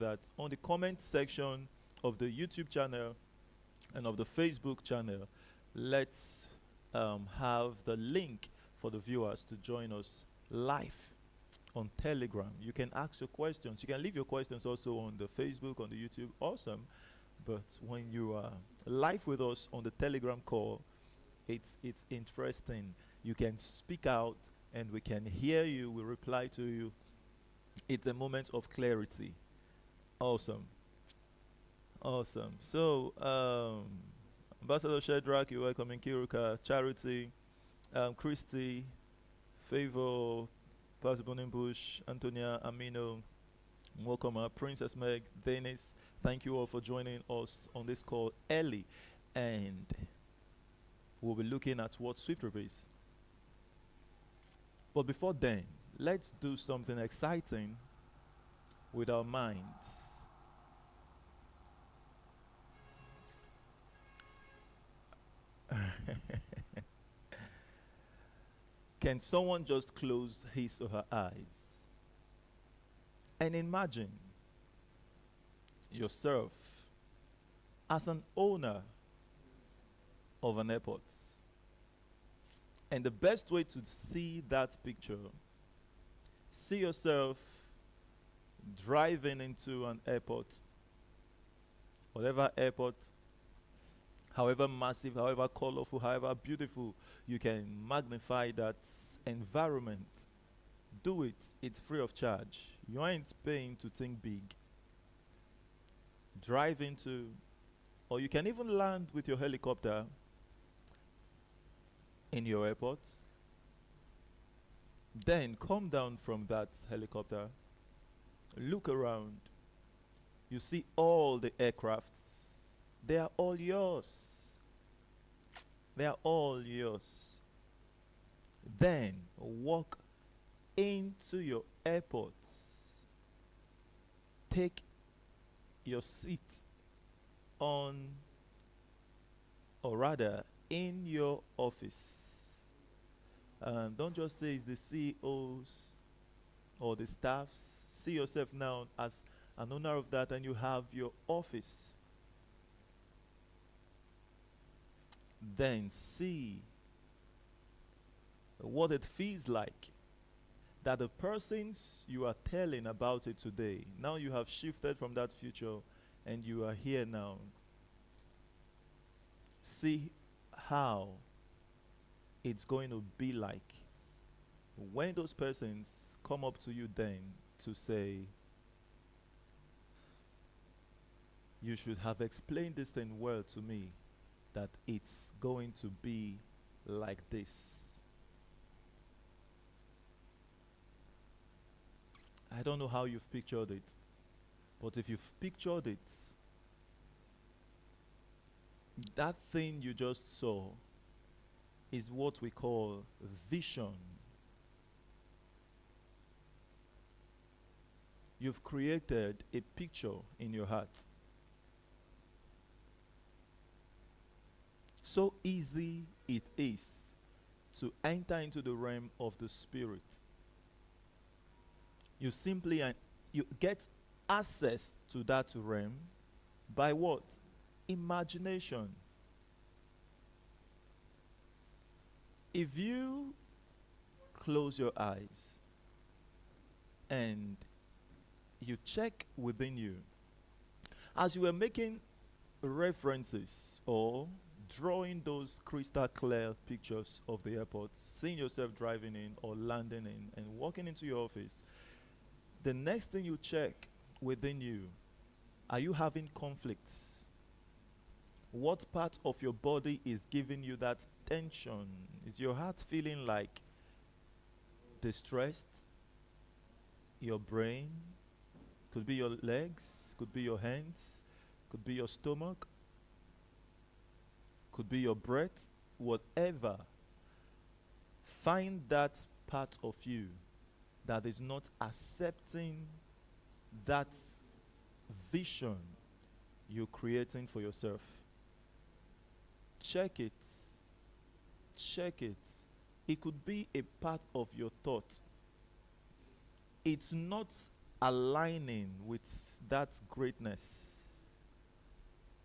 that on the comment section of the YouTube channel and of the Facebook channel, let's have the link for the viewers to join us live on Telegram. You can ask your questions. You can leave your questions also on the Facebook, on the YouTube. Awesome. But when you are live with us on the Telegram call, it's interesting. You can speak out and we can hear you. We reply to you. It's a moment of clarity. Awesome. Awesome. So, Ambassador Shadrach, you're welcome. Kiruka, Charity, Christy, Favor, Pastor Bonimbush, Antonia, Amino, welcome, Princess Meg, Dennis. Thank you all for joining us on this call early. And we'll be looking at what SWIFTtrip is. But before then, let's do something exciting with our minds. Can someone just close his or her eyes and imagine yourself as an owner of an airport? And the best way to see that picture, see yourself driving into an airport, whatever airport, however massive, however colorful, however beautiful, you can magnify that environment. Do it. It's free of charge. You aren't paying to think big. Drive into, or you can even land with your helicopter in your airport. Then come down from that helicopter, look around. You see all the aircrafts. They are all yours. They are all yours. Then walk into your airport. Take your seat on, or rather, in your office. Don't just say it's the CEOs or the staffs. See yourself now as an owner of that, and you have your office. Then see what it feels like that the persons you are telling about it today, now you have shifted from that future and you are here now. See how it's going to be like when those persons come up to you then to say, you should have explained this thing well to me, that it's going to be like this. I don't know how you've pictured it, but if you've pictured it, that thing you just saw is what we call vision. You've created a picture in your heart. So easy it is to enter into the realm of the spirit. You simply you get access to that realm by what? Imagination. If you close your eyes and you check within you, as you were making references or drawing those crystal clear pictures of the airport, seeing yourself driving in or landing in and walking into your office, the next thing you check within you, are you having conflicts? What part of your body is giving you that tension? Is your heart feeling like distressed? Your brain? Could be your legs, could be your hands, could be your stomach, could be your breath, whatever. Find that part of you that is not accepting that vision you're creating for yourself. Check it. Check it. It could be a part of your thought. It's not aligning with that greatness.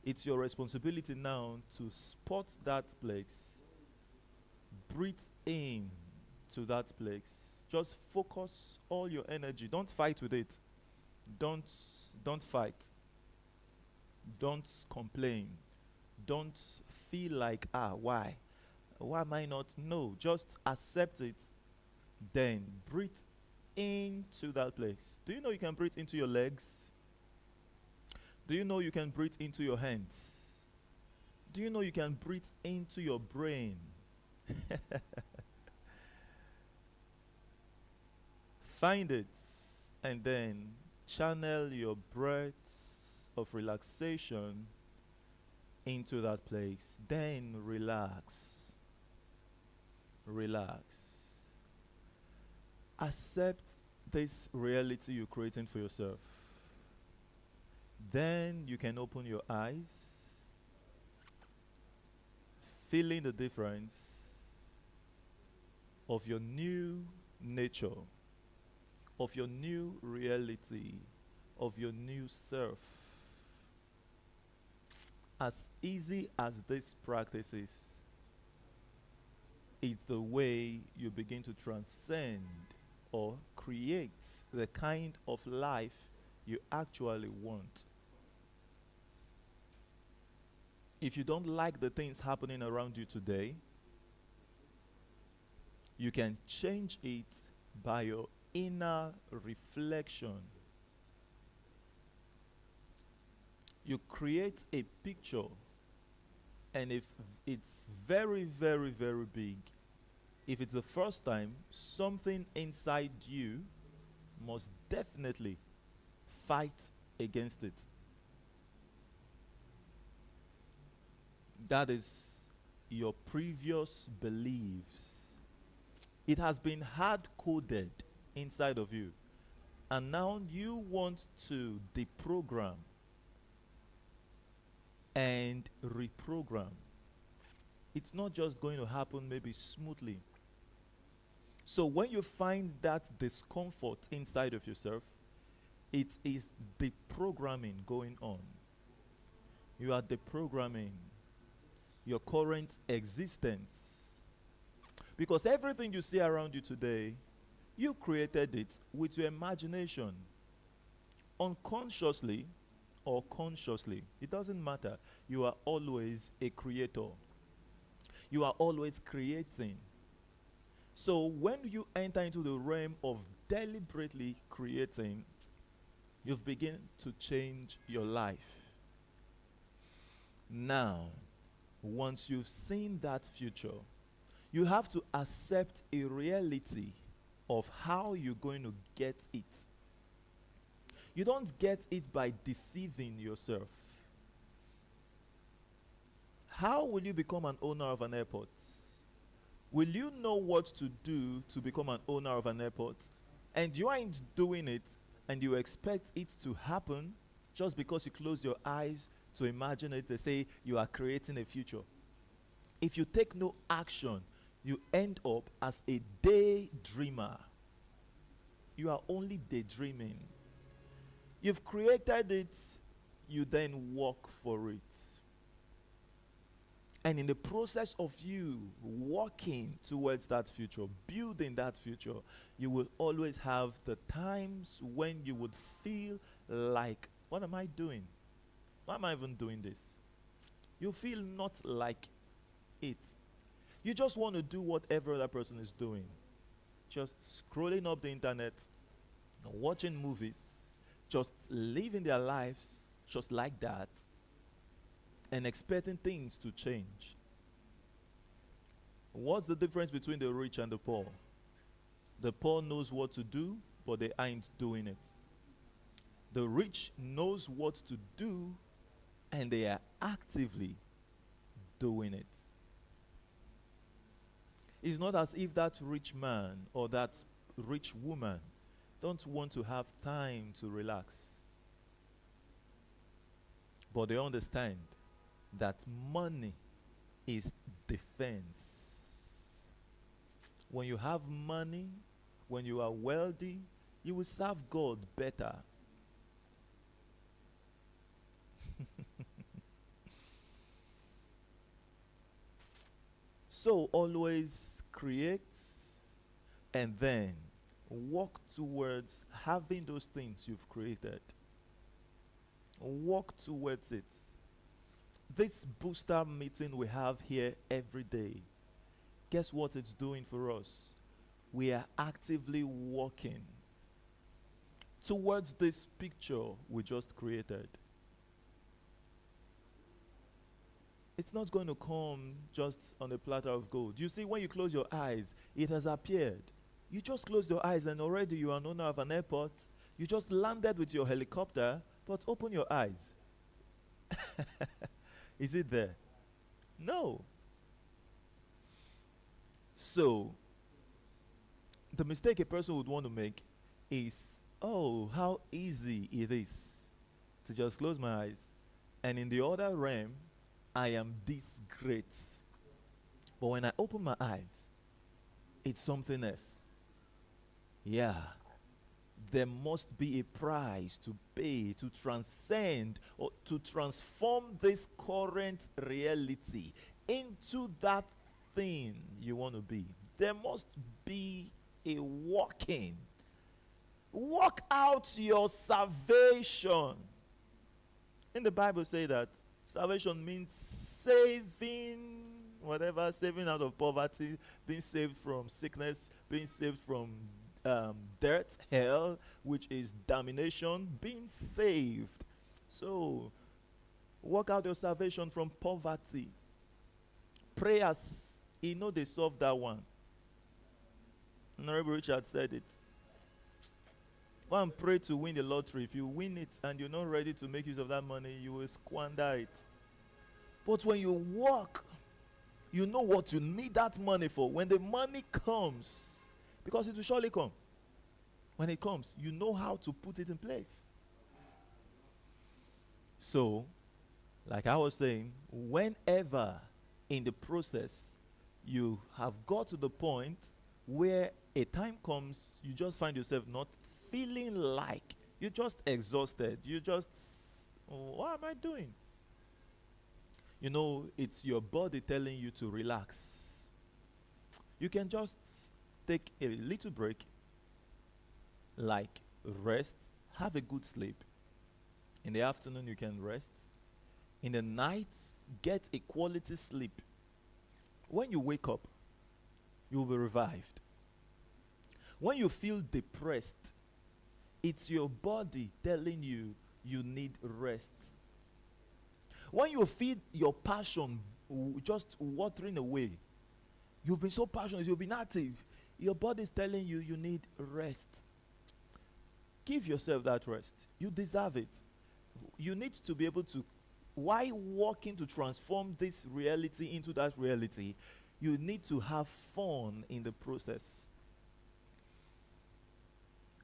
It's your responsibility now to spot that place. Breathe in to that place. Just focus all your energy. Don't fight with it. Don't fight. Don't complain. Don't feel like, why? Why am I not? No, just accept it. Then breathe into that place. Do you know you can breathe into your legs? Do you know you can breathe into your hands? Do you know you can breathe into your brain? Find it and then channel your breaths of relaxation into that place. Then relax. Relax. Accept this reality you're creating for yourself. Then you can open your eyes, feeling the difference of your new nature, of your new reality, of your new self. As easy as this practice is, it's the way you begin to transcend or create the kind of life you actually want. If you don't like the things happening around you today, you can change it by your inner reflection. You create a picture, and if it's very, very, very big, if it's the first time, something inside you must definitely fight against it. That is your previous beliefs. It has been hard-coded inside of you. And now you want to deprogram and reprogram. It's not just going to happen maybe smoothly. So when you find that discomfort inside of yourself, it is deprogramming going on. You are deprogramming your current existence. Because everything you see around you today, you created it with your imagination. Unconsciously or consciously, it doesn't matter. You are always a creator. You are always creating. So when you enter into the realm of deliberately creating, you've begun to change your life. Now, once you've seen that future, you have to accept a reality of how you're going to get it. You don't get it by deceiving yourself. How will you become an owner of an airport? Will you know what to do to become an owner of an airport? And you ain't doing it, and you expect it to happen just because you close your eyes to imagine it. They say you are creating a future. If you take no action, you end up as a daydreamer. You are only daydreaming. You've created it, you then work for it. And in the process of you walking towards that future, building that future, you will always have the times when you would feel like, what am I doing? Why am I even doing this? You feel not like it. You just want to do what every other person is doing. Just scrolling up the internet, watching movies, just living their lives just like that, and expecting things to change. What's the difference between the rich and the poor? The poor knows what to do, but they ain't doing it. The rich knows what to do, and they are actively doing it. It's not as if that rich man or that rich woman don't want to have time to relax. But they understand that money is defense. When you have money, when you are wealthy, You will serve God better. So always create and then walk towards having those things you've created. Walk towards it. This booster meeting we have here every day, guess what it's doing for us? We are actively walking towards this picture we just created. It's not going to come just on a platter of gold. You see, when you close your eyes, it has appeared. You just closed your eyes and already you are an owner of an airport. You just landed with your helicopter, but open your eyes. Is it there? No. So, the mistake a person would want to make is, oh, how easy it is to just close my eyes. And in the other realm, I am this great. But when I open my eyes, it's something else. Yeah. There must be a price to pay to transcend or to transform this current reality into that thing you want to be. There must be a walking. Walk out your salvation. In the Bible say that salvation means saving whatever, saving out of poverty, being saved from sickness, being saved from dirt, hell, which is damnation, being saved. So, work out your salvation from poverty. Prayers, they solved that one. Honorable Richard said it. Go and pray to win the lottery. If you win it and you're not ready to make use of that money, you will squander it. But when you work, you know what you need that money for. When the money comes, because it will surely come. When it comes, you know how to put it in place. So, like I was saying, whenever in the process you have got to the point where a time comes, you just find yourself not feeling like, you're just exhausted. You just, what am I doing? It's your body telling you to relax. You can just take a little break, like rest, have a good sleep. In the afternoon, you can rest. In the night, get a quality sleep. When you wake up, you will be revived. When you feel depressed, it's your body telling you you need rest. When you feel your passion just watering away, you've been so passionate, you've been active, your body is telling you you need rest. Give yourself that rest. You deserve it. You need to be able to, while working to transform this reality into that reality, you need to have fun in the process.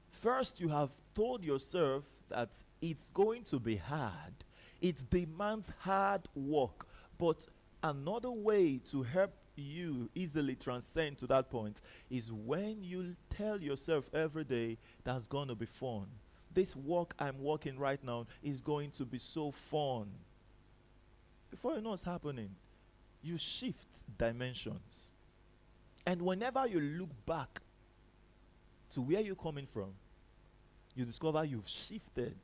First, you have told yourself that it's going to be hard. It demands hard work. But another way to help you easily transcend to that point is when you tell yourself every day that's going to be fun. This work I'm working right now is going to be so fun. Before you know what's happening, you shift dimensions. And whenever you look back to where you're coming from, you discover you've shifted.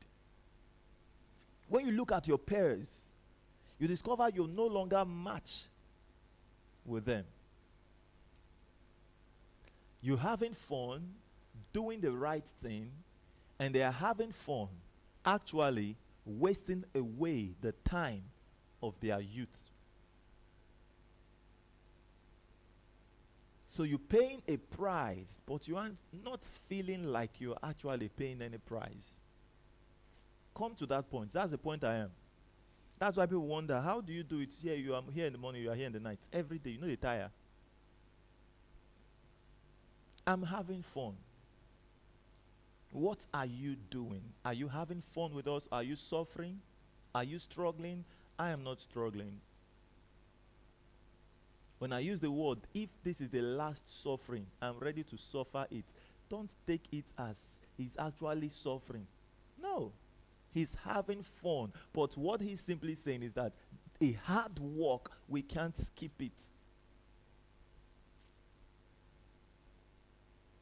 When you look at your peers, you discover you no longer match with them. You're having fun, doing the right thing, and they are having fun, actually wasting away the time of their youth. So you're paying a price, but you are not feeling like you're actually paying any price. Come to that point. That's the point I am. That's why people wonder, how do you do it? Here you are here in the morning, you are here in the night. Every day, they tire. I'm having fun. What are you doing? Are you having fun with us? Are you suffering? Are you struggling? I am not struggling. When I use the word, if this is the last suffering, I'm ready to suffer it. Don't take it as he's actually suffering. No, he's having fun. But what he's simply saying is that a hard work, we can't skip it.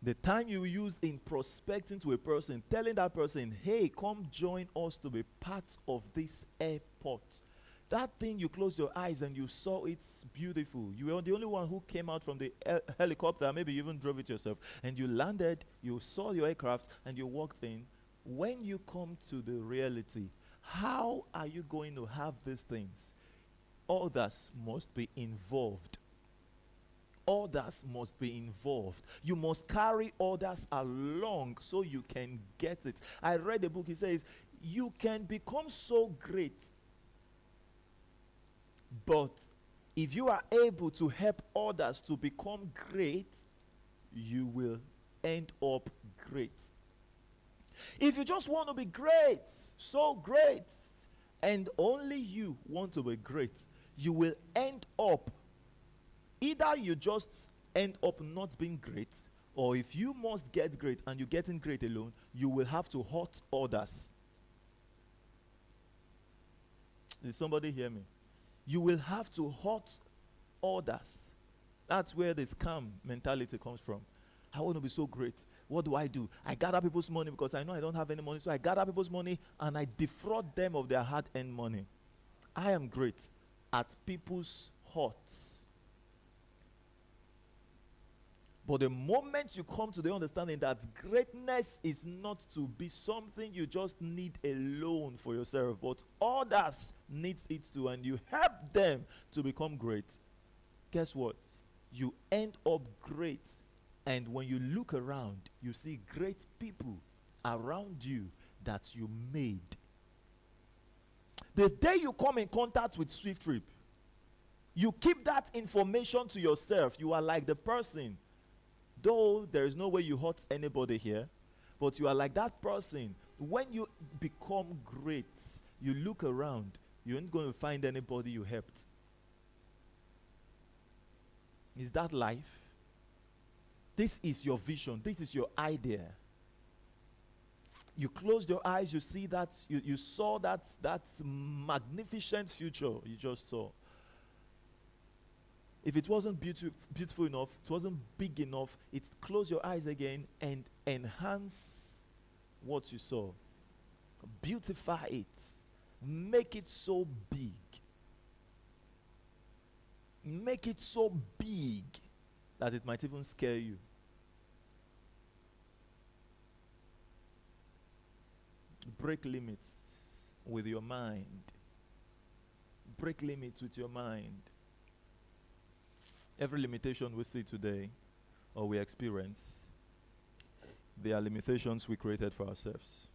The time you use in prospecting to a person, telling that person, hey, come join us to be part of this airport. That thing, you close your eyes and you saw it's beautiful. You were the only one who came out from the helicopter. Maybe you even drove it yourself. And you landed, you saw your aircraft, and you walked in. When you come to the reality, how are you going to have these things? Others must be involved. Others must be involved. You must carry others along so you can get it. I read a book, it says, you can become so great, but if you are able to help others to become great, you will end up great. If you just want to be great, so great, and only you want to be great, you will end up, either you just end up not being great, or if you must get great and you're getting great alone, you will have to hurt others. Did somebody hear me? You will have to hurt others. That's where the scam mentality comes from. I want to be so great. What do? I gather people's money because I know I don't have any money. So I gather people's money and I defraud them of their hard-earned money. I am great at people's hearts. But the moment you come to the understanding that greatness is not to be something you just need alone for yourself, but others need it too, and you help them to become great, guess what? You end up great. And when you look around, you see great people around you that you made. The day you come in contact with SWIFTtrip, you keep that information to yourself. You are like the person. Though there is no way you hurt anybody here, but you are like that person. When you become great, you look around, you ain't going to find anybody you helped. Is that life? This is your vision. This is your idea. You closed your eyes, you see that, you saw that magnificent future you just saw. If it wasn't beautiful enough, it wasn't big enough, it's close your eyes again and enhance what you saw. Beautify it. Make it so big. Make it so big that it might even scare you. Break limits with your mind. Break limits with your mind. Every limitation we see today or we experience, they are limitations we created for ourselves.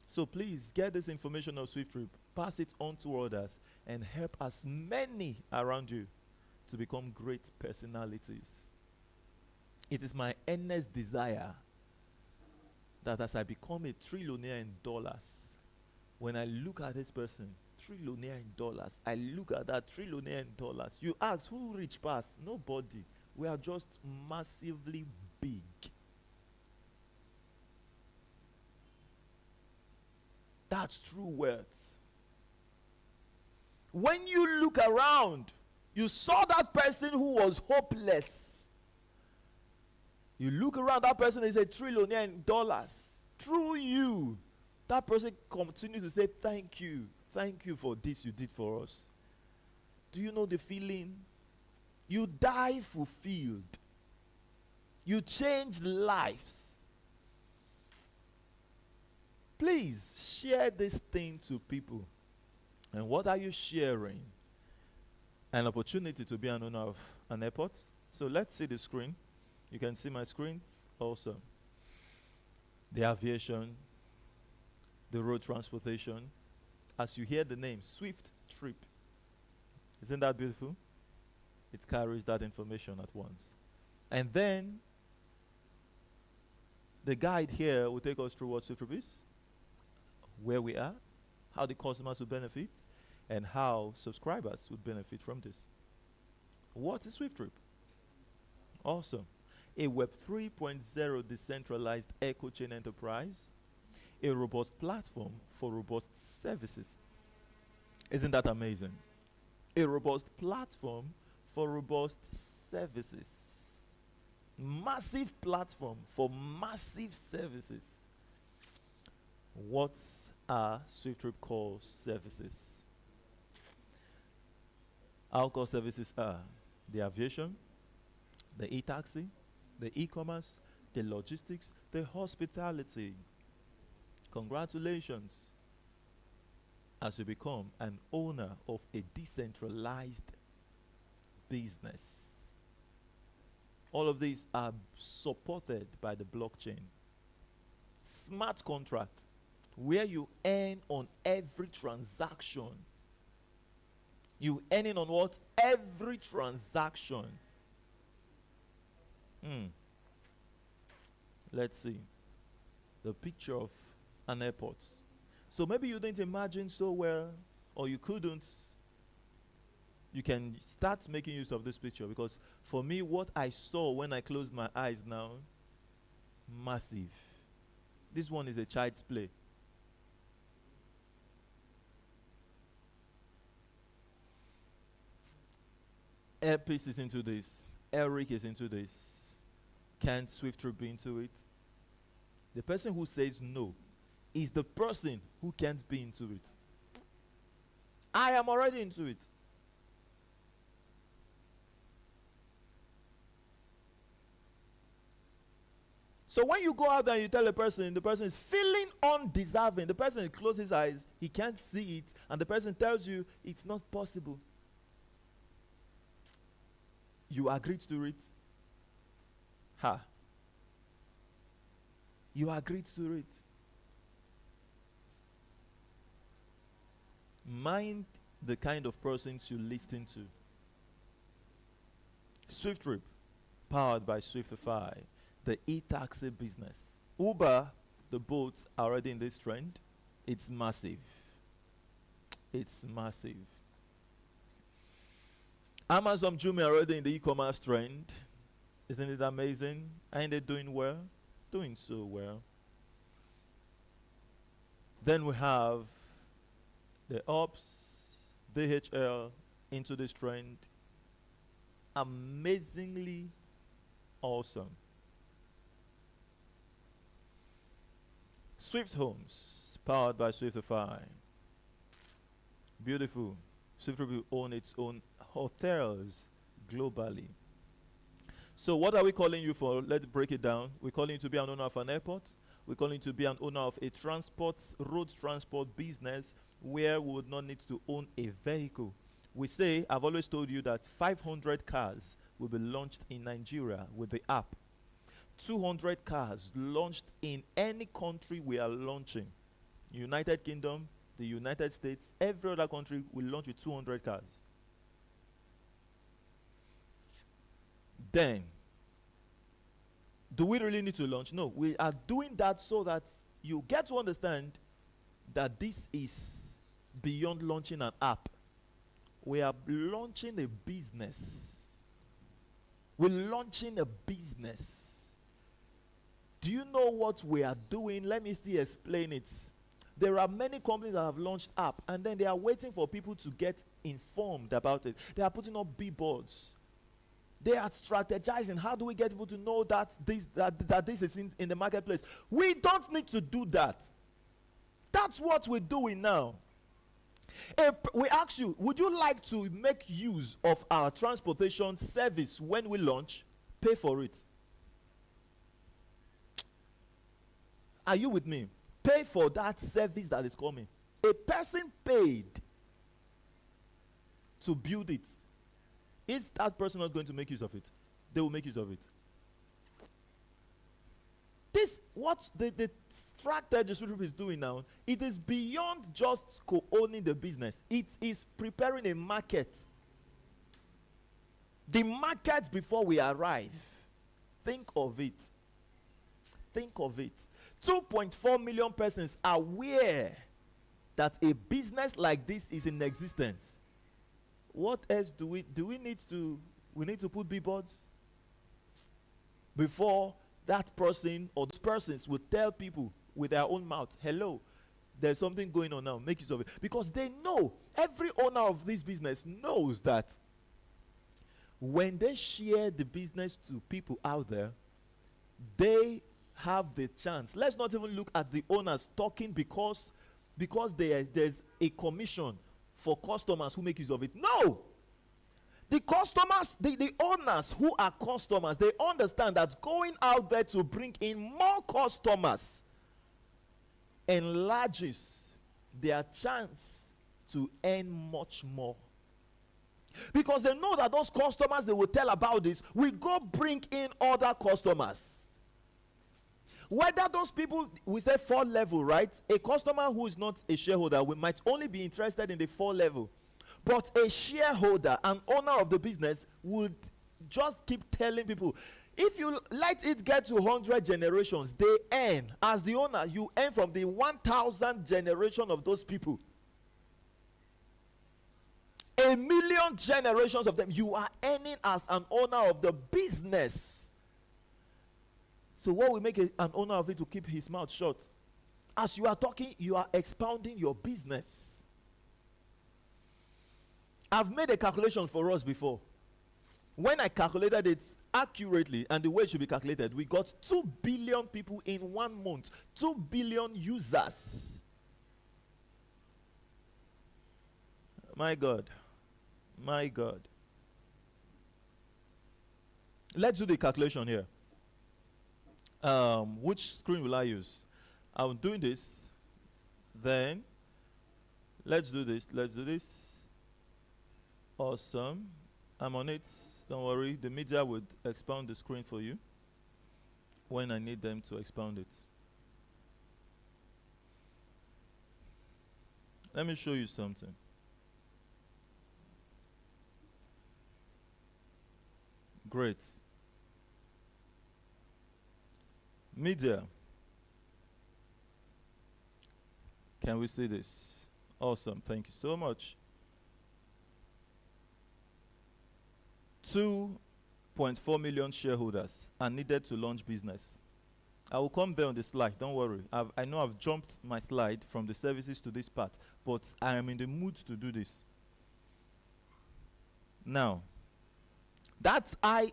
So please get this information of SWIFTtrip, pass it on to others, and help as many around you to become great personalities. It is my earnest desire that as I become a trillionaire in dollars, when I look at this person, trillionaire in dollars, I look at that trillionaire in dollars. You ask, who rich past? Nobody. We are just massively big. That's true wealth. When you look around, you saw that person who was hopeless. You look around, that person is a trillionaire in dollars. Through you, that person continues to say, thank you. Thank you for this you did for us. Do you know the feeling? You die fulfilled. You change lives. Please share this thing to people. And what are you sharing? An opportunity to be an owner of an airport. So let's see the screen. You can see my screen also. The aviation, the road transportation. As you hear the name, SWIFTtrip. Isn't that beautiful? It carries that information at once. And then the guide here will take us through what SWIFTtrip is, where we are, how the customers will benefit, and how subscribers would benefit from this. What is SWIFTtrip? Awesome. a Web 3.0 decentralized echo chain enterprise, a robust platform for robust services. Isn't that amazing? A robust platform for robust services. Massive platform for massive services. What are SWIFTtrip core services? Our core services are the aviation, the e-taxi, the e-commerce, the logistics, the hospitality. Congratulations, as you become an owner of a decentralized business. All of these are supported by the blockchain. Smart contract, where you earn on every transaction. You earning on what? Every transaction. Let's see. The picture of an airport. So maybe you didn't imagine so well, or you couldn't. You can start making use of this picture, because for me, what I saw when I closed my eyes now, massive. This one is a child's play. Airpiece is into this. Eric is into this. Can't SWIFTtrip be into it? The person who says no is the person who can't be into it. I am already into it. So when you go out there and you tell a person, the person is feeling undeserving, the person closes his eyes, he can't see it, and the person tells you it's not possible. You agreed to it. Ha. You agreed to it. Mind the kind of persons you listen to. SWIFTtrip, powered by SWIFTIFY, the e-taxi business. Uber, the boats are already in this trend. It's massive. It's massive. Amazon Jumia already in the e-commerce trend. Isn't it amazing? Ain't they doing well? Doing so well. Then we have the Ops, DHL into this trend. Amazingly awesome. Swift Homes, powered by SWIFTIFY. Beautiful. SWIFTtrip will own its own hotels globally. So what are we calling you for? Let's break it down. We're calling you to be an owner of an airport. We're calling you to be an owner of a road transport business where we would not need to own a vehicle. We say, I've always told you that 500 cars will be launched in Nigeria with the app. 200 cars launched in any country we are launching. United Kingdom, the United States, every other country will launch with 200 cars. Then, do we really need to launch? No, we are doing that so that you get to understand that this is beyond launching an app. We are launching a business. We're launching a business. Do you know what we are doing? Let me still explain it. There are many companies that have launched app, and then they are waiting for people to get informed about it. They are putting up billboards. They are strategizing. How do we get people to know that this is in the marketplace? We don't need to do that. That's what we're doing now. We ask you, would you like to make use of our transportation service when we launch? Pay for it. Are you with me? Pay for that service that is coming. A person paid to build it. Is that person not going to make use of it? They will make use of it. This, what the strategy SWIFTtrip is doing now, it is beyond just co-owning the business. It is preparing a market. The market before we arrive. Think of it. Think of it. 2.4 million persons are aware that a business like this is in existence. What else do we need to put billboards? before that person or those persons will tell people with their own mouth, hello, there's something going on now, make use of it. Because they know, every owner of this business knows that when they share the business to people out there, they have the chance. Let's not even look at the owners talking because there's a commission for customers who make use of it. No! The customers, the owners who are customers, they understand that going out there to bring in more customers enlarges their chance to earn much more. Because they know that those customers they will tell about this will go bring in other customers. Whether those people, we say 4 level, right? A customer who is not a shareholder might only be interested in the 4 level. But a shareholder, an owner of the business, would just keep telling people, if you let it get to 100 generations, they earn. As the owner, you earn from the 1,000 generation of those people. 1,000,000 generations of them, you are earning as an owner of the business. So what will make an owner of it to keep his mouth shut? As you are talking, you are expounding your business. I've made a calculation for us before. When I calculated it accurately and the way it should be calculated, we got 2 billion people in 1 month. 2 billion users. My God. My God. Let's do the calculation here. Which screen will I use? I'm doing this. Then, let's do this. Let's do this. Awesome. I'm on it. Don't worry. The media would expound the screen for you when I need them to expound it. Let me show you something. Great. Media. Can we see this? Awesome. Thank you so much. 2.4 million shareholders are needed to launch business. I will come there on the slide. Don't worry. I know I've jumped my slide from the services to this part, but I am in the mood to do this. Now,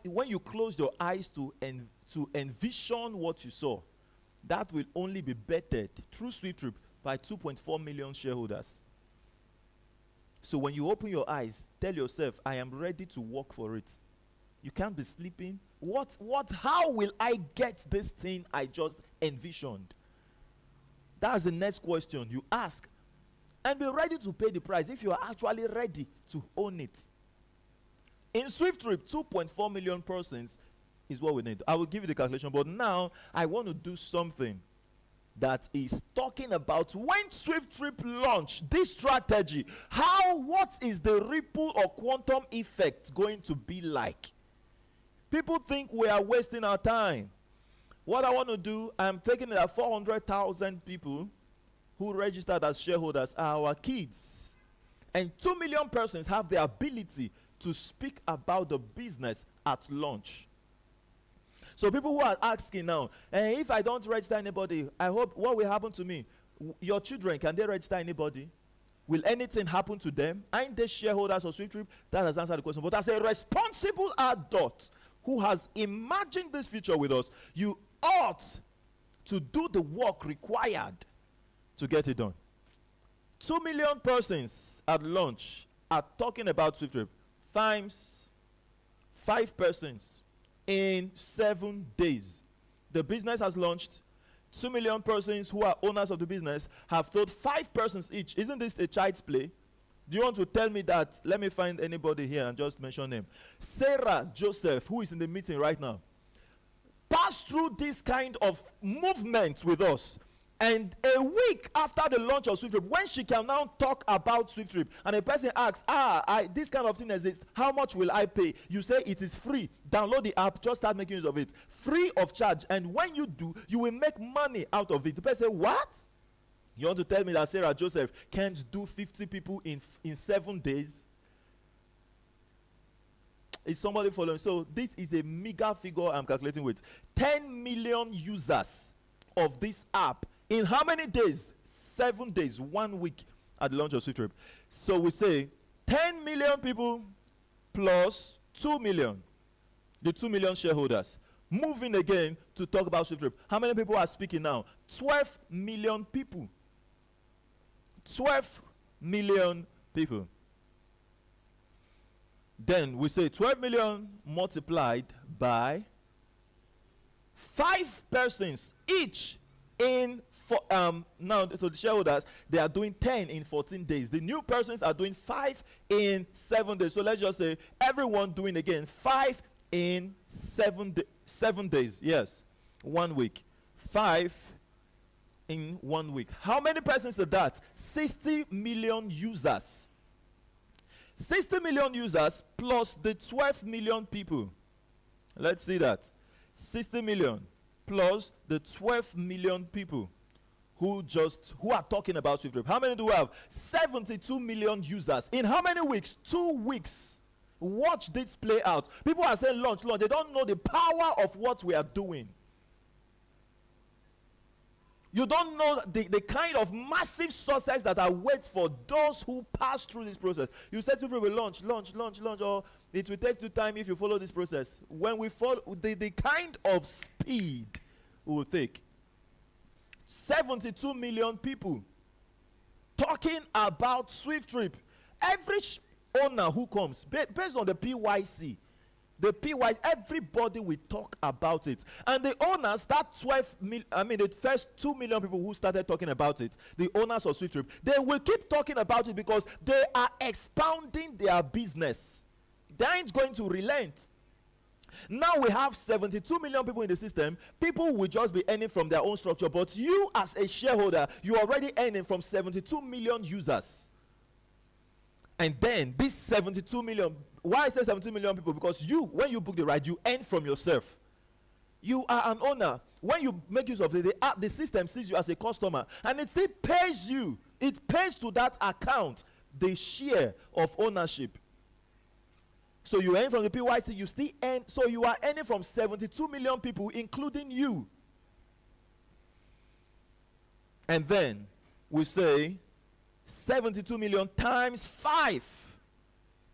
when you close your eyes to envision what you saw, that will only be bettered through SWIFTtrip by 2.4 million shareholders. So when you open your eyes, tell yourself, I am ready to work for it. You can't be sleeping. How will I get this thing I just envisioned? That's the next question you ask. And be ready to pay the price if you are actually ready to own it. In SWIFTtrip, 2.4 million persons is what we need. I will give you the calculation, but now I want to do something that is talking about when SWIFTtrip launched this strategy. What is the ripple or quantum effect going to be like? People think we are wasting our time. What I want to do, I'm taking that 400,000 people who registered as shareholders are our kids. And 2 million persons have the ability to speak about the business at launch. So people who are asking now, if I don't register anybody, I hope what will happen to me? Your children, can they register anybody? Will anything happen to them? Aren't they shareholders of SWIFTtrip? That has answered the question. But as a responsible adult who has imagined this future with us, you ought to do the work required to get it done. 2 million persons at launch are talking about SWIFTtrip times 5 persons in 7 days. The business has launched. 2 million persons who are owners of the business have told 5 persons each. Isn't this a child's play? Do you want to tell me that? Let me find anybody here and just mention him. Sarah Joseph, who is in the meeting right now, passed through this kind of movement with us. And a week after the launch of SWIFTtrip, when she can now talk about SWIFTtrip, and a person asks, this kind of thing exists, how much will I pay? You say it is free. Download the app, just start making use of it. Free of charge. And when you do, you will make money out of it. The person say, what? You want to tell me that Sarah Joseph can't do 50 people in 7 days? Is somebody following? So this is a mega figure I'm calculating with. 10 million users of this app in how many days? 7 days, 1 week at the launch of SWIFTtrip. So we say 10 million people plus 2 million. The 2 million shareholders. Moving again to talk about SWIFTtrip. How many people are speaking now? 12 million people. 12 million people. Then we say 12 million multiplied by 5 persons each in now to the shareholders, they are doing 10 in 14 days. The new persons are doing 5 in 7 days. So let's just say everyone doing again 5 in 7 days. Yes, 1 week. 5 in 1 week. How many persons are that? 60 million users. 60 million users plus the 12 million people. Let's see that. 60 million plus the 12 million people who are talking about SWIFTtrip. How many do we have? 72 million users. In how many weeks? 2 weeks. Watch this play out. People are saying launch. They don't know the power of what we are doing. You don't know the kind of massive success that awaits for those who pass through this process. You said people will launch, or it will take too time if you follow this process. When we follow the kind of speed we will take. 72 million people talking about SWIFTtrip. Every owner who comes, based on the PYC, everybody will talk about it. And the owners, the first 2 million people who started talking about it, the owners of SWIFTtrip, they will keep talking about it because they are expounding their business. They ain't going to relent. Now we have 72 million people in the system. People will just be earning from their own structure. But you as a shareholder, you're already earning from 72 million users. And then this 72 million, why I say 72 million people? Because when you book the ride, you earn from yourself. You are an owner. When you make use of the app, the system sees you as a customer. And it still pays you. It pays to that account the share of ownership. So you earn from the PYC, you still earn. So you are earning from 72 million people, including you. And then we say 72 million times 5.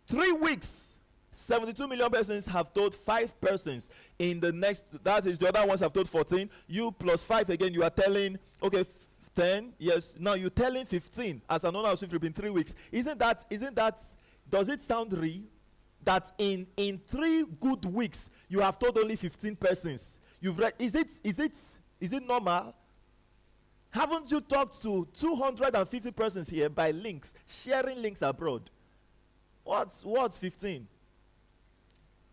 3 weeks. 72 million persons have told 5 persons. In the next, that is the other ones have told 14. You plus 5 again, you are telling, okay, 10. Yes, now you're telling 15 as an owner of SWIFTtrip in 3 weeks. Isn't that, does it sound real? That in 3 good weeks you have told only 15 persons. You've read, is it normal? Haven't you talked to 250 persons here by links, sharing links abroad? What's 15?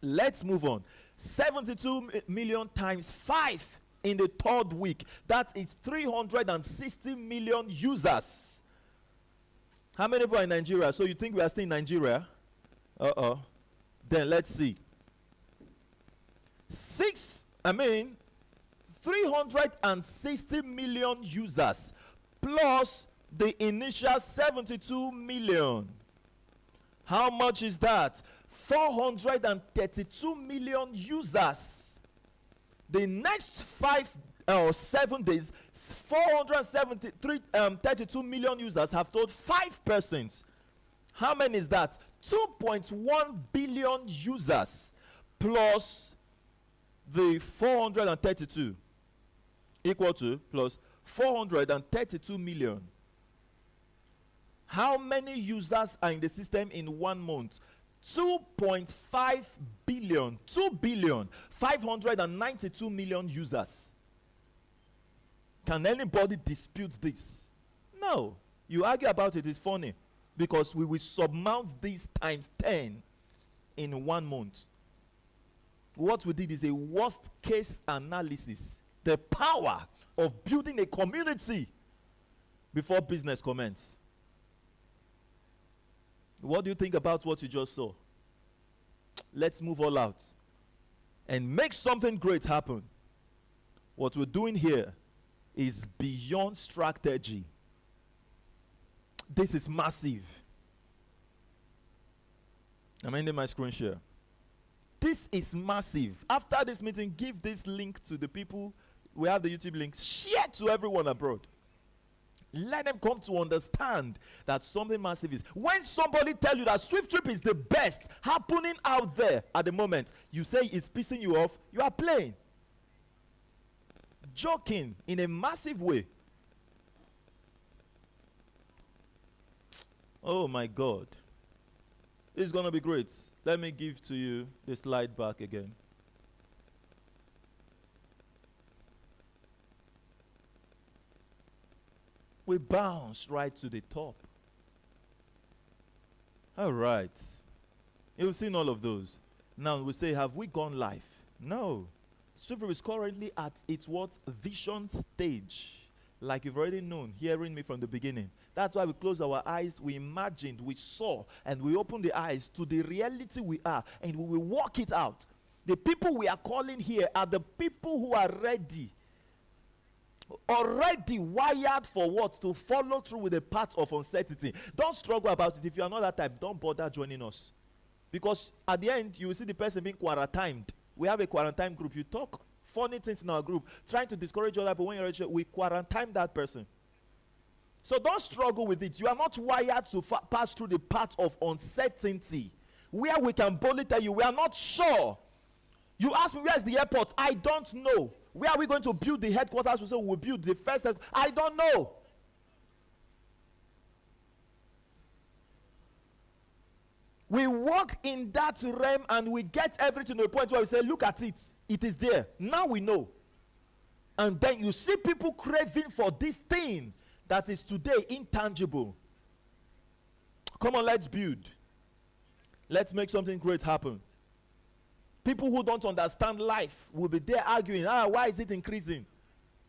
Let's move on. 72 million times 5 in the 3rd week. That is 360 million users. How many people are in Nigeria? So you think we are still in Nigeria? Then let's see. 360 million users plus the initial 72 million. How much is that? 432 million users. The next 5 or 7 days, 32 million users have told 5 persons. How many is that? 2.1 billion users plus the 432 equal to plus 432 million. How many users are in the system in 1 month? 2.5 billion. 592 million users. Can anybody dispute this? No. You argue about it, it's funny. Because we will surmount these times 10 in 1 month. What we did is a worst case analysis. The power of building a community before business commences. What do you think about what you just saw? Let's move all out and make something great happen. What we're doing here is beyond strategy. This is massive. I'm ending my screen share. This is massive. After this meeting, give this link to the people. We have the YouTube link. Share to everyone abroad. Let them come to understand that something massive is. When somebody tell you that SWIFTtrip is the best happening out there at the moment, you say it's pissing you off, you are playing. Joking in a massive way. Oh my God. It's going to be great. Let me give to you the slide back again. We bounced right to the top. All right. You've seen all of those. Now we say, have we gone live? No. SWIFTtrip is currently at its what? Vision stage. Like you've already known, hearing me from the beginning. That's why we closed our eyes, we imagined, we saw, and we opened the eyes to the reality we are, and we will walk it out. The people we are calling here are the people who are ready, already wired for what? To follow through with the path of uncertainty. Don't struggle about it. If you are not that type, don't bother joining us. Because at the end, you will see the person being quarantined. We have a quarantine group. You talk funny things in our group, trying to discourage other people. When you're ready, we quarantine that person. So don't struggle with it. You are not wired to pass through the path of uncertainty, where we can boldly tell you, we are not sure. You ask me, where is the airport? I don't know. Where are we going to build the headquarters? We say we'll build the first headquarters. I don't know. We walk in that realm and we get everything to the point where we say, look at it. It is there. Now we know. And then you see people craving for this thing that is today intangible. Come on, let's build. Let's make something great happen. People who don't understand life will be there arguing, why is it increasing?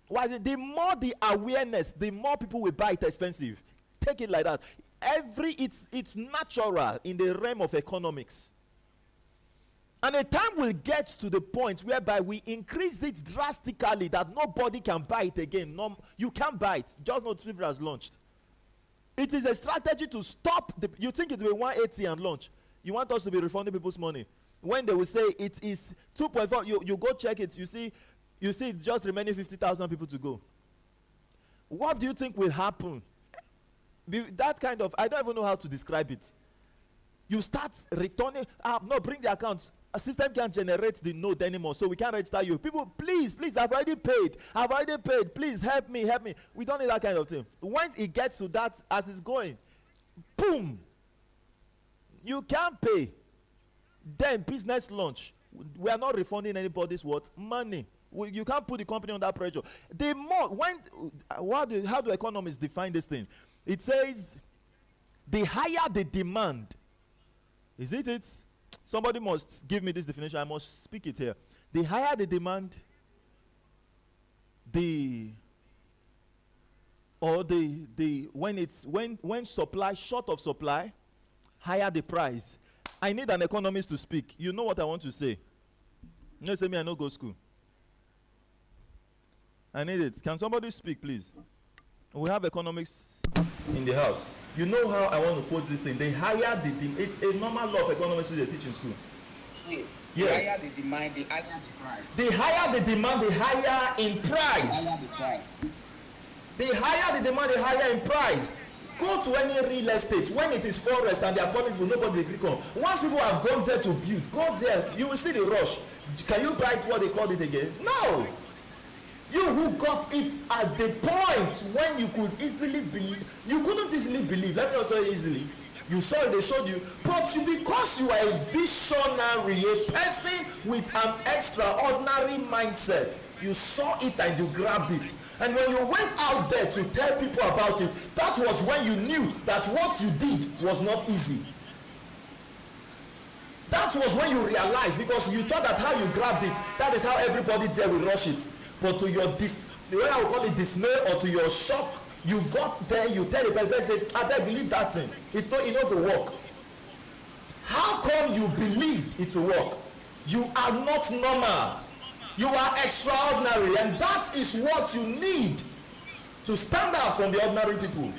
Why is it? The more the awareness, the more people will buy it expensive. Take it like that. It's natural in the realm of economics. And a time will get to the point whereby we increase it drastically that nobody can buy it again. No, you can't buy it. Just know SWIFTtrip has launched. It is a strategy to stop. You think it will be 180 and launch. You want us to be refunding people's money. When they will say it is 2.4, you go check it. You see it's just remaining 50,000 people to go. What do you think will happen? That kind of, I don't even know how to describe it. You start returning, no, bring the account. A system can't generate the node anymore, so we can't register you. People, please, I've already paid. Please help me. We don't need that kind of thing. Once it gets to that, as it's going, boom, you can't pay. Then business launch. We are not refunding anybody's what? Money. You can't put the company under pressure. The more, how do economists define this thing? It says, the higher the demand, is it? Somebody must give me this definition. I must speak it here. The higher the demand, when supply, short of supply, higher the price. I need an economist to speak. You know what I want to say. You know, say me, I no go school. I need it. Can somebody speak, please? We have economics in the house. You know how I want to quote this thing. The higher the demand, it's a normal law of economics we teach in school. See, yes. The higher the demand, the higher the price. The higher the demand, the higher in price. The higher the price. The higher the demand, the higher in price. Go to any real estate when it is forest and they are calling people, nobody agree on. Once people have gone there to build, go there, you will see the rush. Can you buy it what they called it again? No. You who got it at the point when you could easily believe, you couldn't easily believe, let me not say easily, you saw it, they showed you, but because you are a visionary, a person with an extraordinary mindset, you saw it and you grabbed it. And when you went out there to tell people about it, that was when you knew that what you did was not easy. That was when you realized, because you thought that how you grabbed it, that is how everybody there will rush it. But to your the way I would call it dismay, or to your shock, you got there, you tell the person, say, I beg, leave that thing. It not go work. How come you believed it will work? You are not normal. You are extraordinary, and that is what you need to stand out from the ordinary people.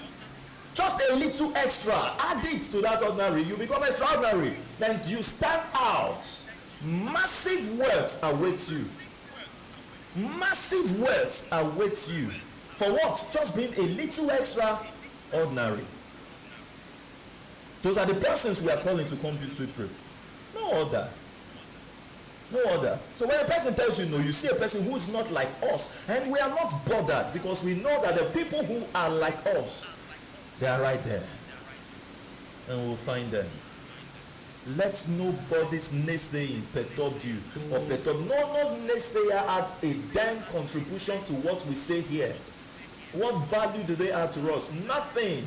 Just a little extra, add it to that ordinary, you become extraordinary. Then you stand out. Massive wealth awaits you. Massive wealth awaits you. For what? Just being a little extra ordinary. Those are the persons we are calling to come to SWIFTtrip. No other. No other. So when a person tells you no, you see a person who is not like us, and we are not bothered because we know that the people who are like us, they are right there, and we'll find them. Let nobody's naysaying perturb you or perturb. No naysayer adds a damn contribution to what we say here. What value do they add to us? Nothing.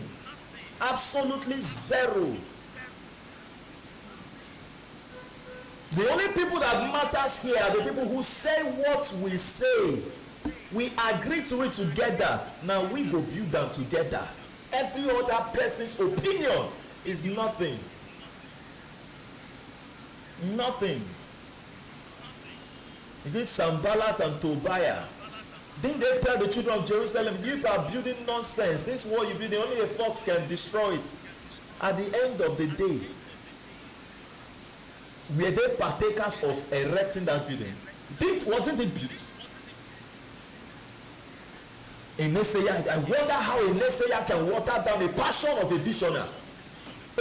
Absolutely zero. The only people that matters here are the people who say what we say. We agree to it together. Now we go build them together. Every other person's opinion is nothing. Nothing. Is it Sanballat and Tobiah? Didn't they tell the children of Jerusalem, you are building nonsense. This wall you build, only a fox can destroy it. At the end of the day, were they partakers of erecting that building? Wasn't it built? A naysayer, I wonder how a naysayer can water down the passion of a visionary.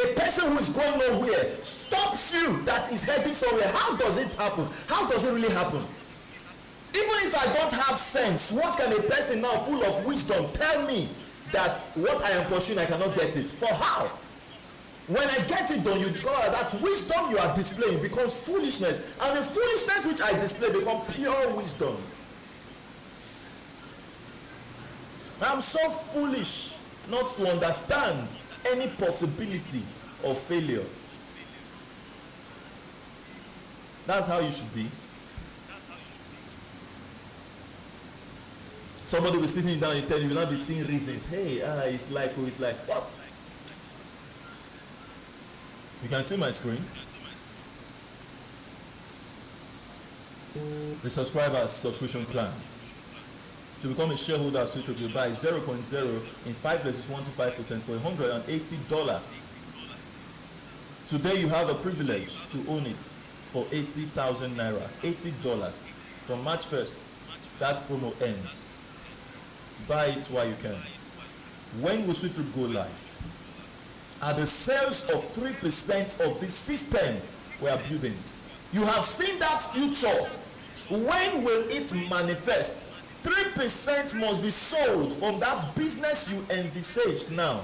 A person who is going nowhere stops you that is heading somewhere. How does it happen? How does it really happen? Even if I don't have sense, what can a person now full of wisdom tell me that what I am pursuing I cannot get it? For how? When I get it done, you discover that wisdom you are displaying becomes foolishness, and the foolishness which I display becomes pure wisdom. I'm so foolish not to understand any possibility of failure. That's how you should be. Somebody will be sitting down and tell you will not be seeing reasons. Hey, it's like, what? You can see my screen. The subscriber's subscription plan. To become a shareholder of SWIFTtrip, you buy 0.0 in 5 places, 1 to 5% for $180. Today you have a privilege to own it for 80,000 naira. $80 from March 1st. That promo ends. Buy it while you can. When will SWIFTtrip go live? Are the sales of 3% of this system we are building? You have seen that future. When will it manifest? 3% must be sold from that business you envisaged now.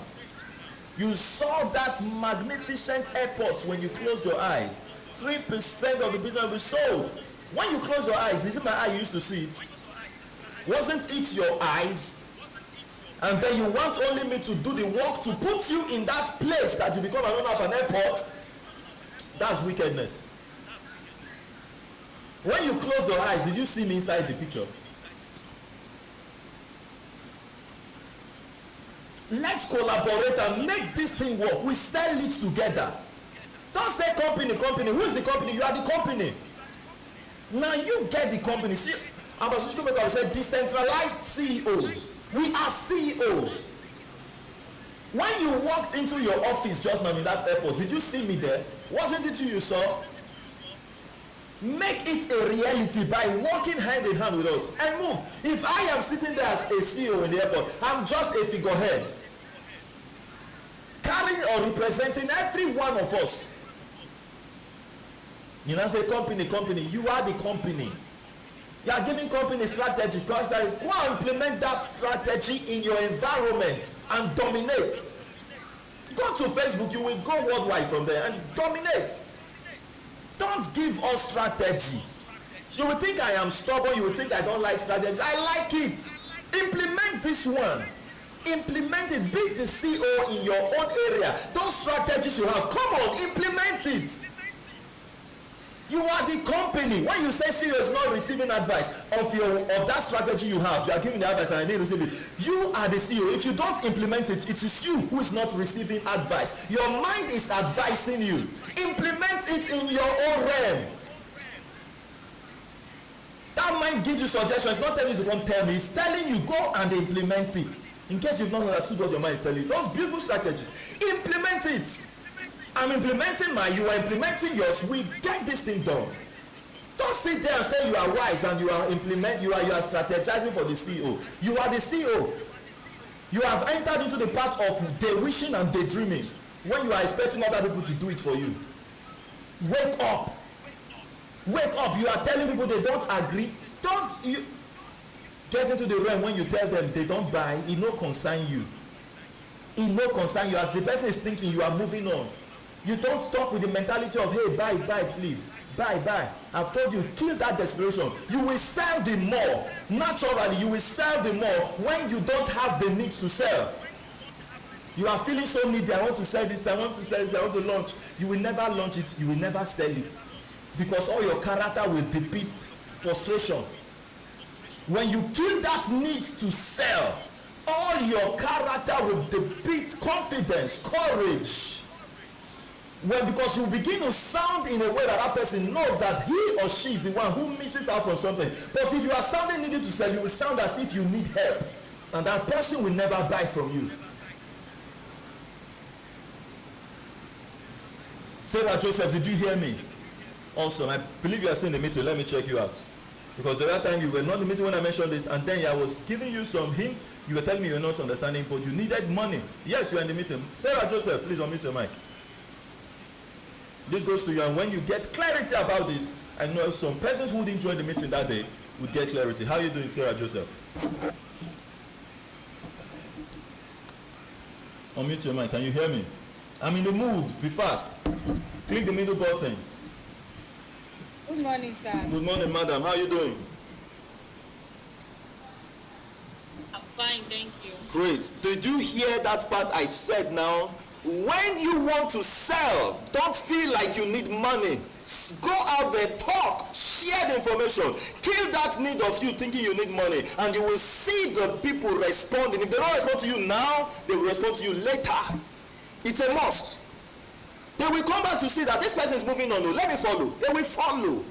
You saw that magnificent airport when you closed your eyes. 3% of the business will be sold. When you close your eyes, is it my eye you used to see it? Wasn't it your eyes? And then you want only me to do the work to put you in that place that you become an owner of an airport? That's wickedness. When you closed your eyes, did you see me inside the picture? Let's collaborate and make this thing work. We sell it together. Don't say company. Who is the company? You are the company. Now you get the company. See, Ambassador will say decentralized CEOs. We are CEOs. When you walked into your office just now in that airport, did you see me there? Wasn't it you saw? Make it a reality by working hand in hand with us and move. If I am sitting there as a CEO in the airport, I'm just a figurehead, carrying or representing every one of us. You know, say company, you are the company. You are giving company strategy. Go and implement that strategy in your environment and dominate. Go to Facebook, you will go worldwide from there and dominate. Don't give us strategy. You will think I am stubborn, you will think I don't like strategies. I like it. Implement this one. Implement it. Be the CEO in your own area. Those strategies you have, come on, implement it. You are the company. When you say CEO is not receiving advice of that strategy you have, you are giving the advice and I didn't receive it. You are the CEO. If you don't implement it, it is you who is not receiving advice. Your mind is advising you. Implement it in your own realm. That mind gives you suggestions. It's not telling you to come tell me. It's telling you go and implement it. In case you've not understood what your mind is telling you, those beautiful strategies, implement it. I'm implementing mine, you are implementing yours. We get this thing done. Don't sit there and say you are wise and you are strategizing for the CEO. You are the CEO. You have entered into the path of day wishing and daydreaming when you are expecting other people to do it for you. Wake up. Wake up. You are telling people they don't agree. Don't you get into the realm when you tell them they don't buy. It no concern you. It no concern you. As the person is thinking, you are moving on. You don't talk with the mentality of, hey, buy it please. Buy. I've told you, kill that desperation. You will sell the more. Naturally, you will sell the more when you don't have the need to sell. You are feeling so needy. I want to sell this, I want to sell this, I want to launch. You will never launch it. You will never sell it. Because all your character will depict frustration. When you kill that need to sell, all your character will depict confidence, courage. Well, because you begin to sound in a way that person knows that he or she is the one who misses out on something. But if you are sounding needed to sell, you will sound as if you need help. And that person will never buy from you. Sarah Joseph, did you hear me? Awesome. I believe you are still in the meeting. Let me check you out. Because the other time you were not in the meeting when I mentioned this, and then I was giving you some hints. You were telling me you were not understanding, but you needed money. Yes, you are in the meeting. Sarah Joseph, please unmute your mic. This goes to you, and when you get clarity about this, I know some persons who didn't join the meeting that day would get clarity. How are you doing, Sarah Joseph? Unmute your mic. Can you hear me? I'm in the mood. Be fast. Click the middle button. Good morning, sir. Good morning, madam. How are you doing? I'm fine, thank you. Great. Did you hear that part I said now? When you want to sell, don't feel like you need money. Go out there, talk, share the information, kill that need of you thinking you need money, and you will see the people responding. If they don't respond to you now, they will respond to you later. It's a must. They will come back to see that this person is moving on. Let me follow. They will follow.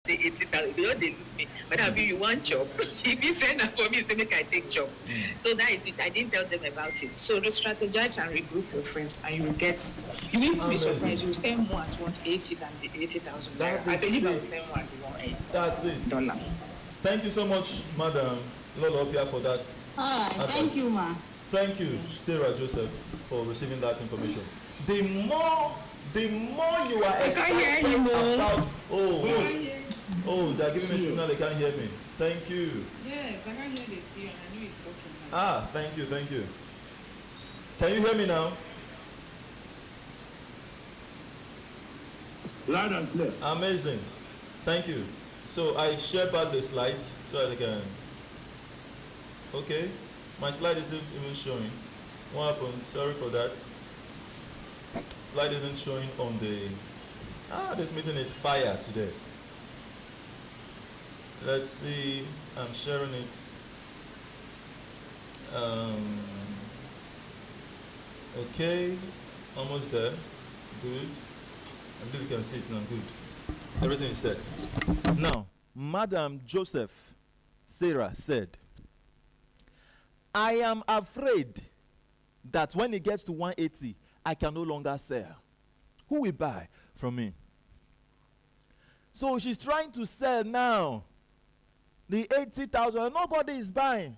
say 80,000. They don't look me. But I'll be you one job. If you send that for me, say make I take job. So that is it. I didn't tell them about it. So re-strategize and regroup your friends, and you will get. You will even be surprised. You will send more at 180 than the 80,000. I believe I will send one at 180. That's it. $1. Thank you so much, Madam Lola Opia, for that. All right, thank you, ma. Thank you, Sarah Joseph, for receiving that information. The more you are excited about, they're giving me a signal they can't hear me. Thank you. Yes, I can hear this here, and I know he's talking now. Thank you. Can you hear me now? Loud and clear. Amazing. Thank you. So I share back the slide so that I can. Okay, my slide isn't even showing. What happened? Sorry for that. Slide isn't showing on the. This meeting is fire today. Let's see. I'm sharing it. Okay, almost there. Good. I believe you can see it now. Good. Everything is set. Now, Madam Joseph, Sarah said, I am afraid that when it gets to 180, I can no longer sell. Who will buy from me? So she's trying to sell now. The 80,000, nobody is buying.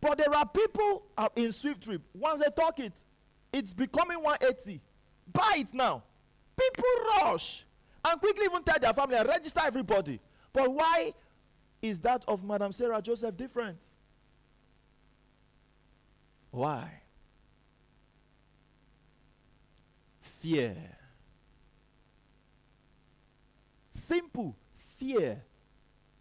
But there are people in SWIFTtrip, once they talk it, it's becoming 180. Buy it now. People rush and quickly even tell their family and register everybody. But why is that of Madam Sarah Joseph different? Why? Fear. Simple fear.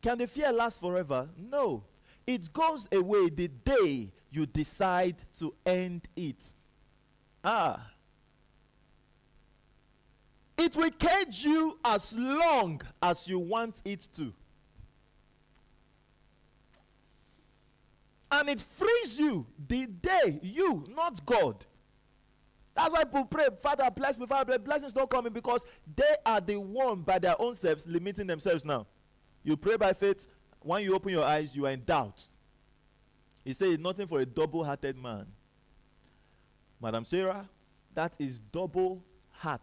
Can the fear last forever? No. It goes away the day you decide to end it. It will cage you as long as you want it to. And it frees you the day you, not God. That's why people pray, Father bless me, Father bless me. Blessings don't come in because they are the one by their own selves limiting themselves now. You pray by faith, when you open your eyes, you are in doubt. He says nothing for a double-hearted man. Madam Sarah, that is double heart.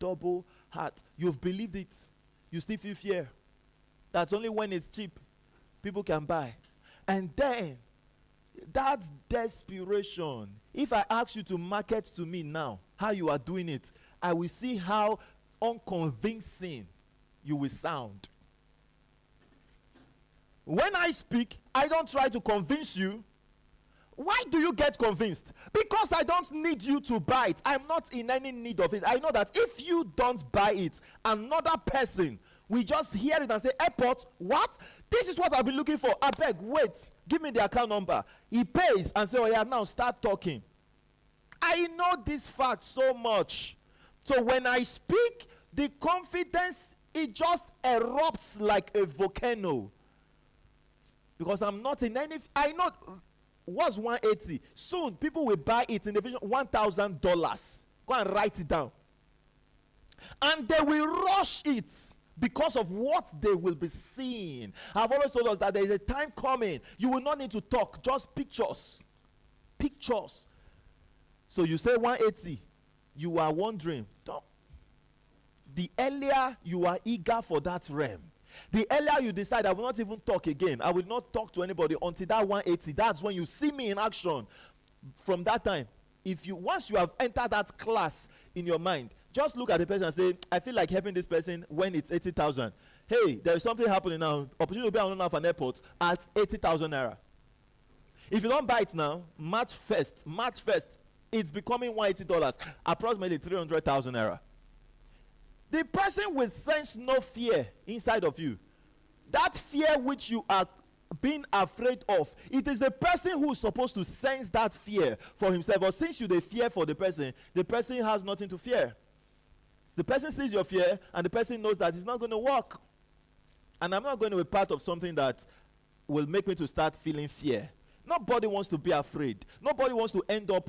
Double heart. You've believed it. You still feel fear. That's only when it's cheap. People can buy. And then, that desperation. If I ask you to market to me now how you are doing it, I will see how unconvincing you will sound. When I speak, I don't try to convince you. Why do you get convinced? Because I don't need you to buy it. I'm not in any need of it. I know that if you don't buy it, another person will just hear it and say, airport, what? This is what I've been looking for. I beg, wait, give me the account number. He pays and say, oh yeah, now start talking. I know this fact so much. So when I speak, the confidence, it just erupts like a volcano. Because I'm not in any, I know, what's 180? Soon, people will buy it in the vision, $1,000. Go and write it down. And they will rush it because of what they will be seeing. I've always told us that there is a time coming. You will not need to talk, just pictures. Pictures. So you say 180. You are wondering. The earlier you are eager for that realm, the earlier you decide, I will not even talk again. I will not talk to anybody until that 180. That's when you see me in action. From that time, once you have entered that class in your mind, just look at the person and say, I feel like helping this person when it's 80,000. Hey, there is something happening now. Opportunity to be on an airport at 80,000 naira. If you don't buy it now, March 1st, it's becoming $180, approximately 300,000 naira. The person will sense no fear inside of you. That fear which you are being afraid of, it is the person who is supposed to sense that fear for himself. But since you the fear for the person has nothing to fear. The person sees your fear and the person knows that it's not going to work. And I'm not going to be part of something that will make me to start feeling fear. Nobody wants to be afraid. Nobody wants to end up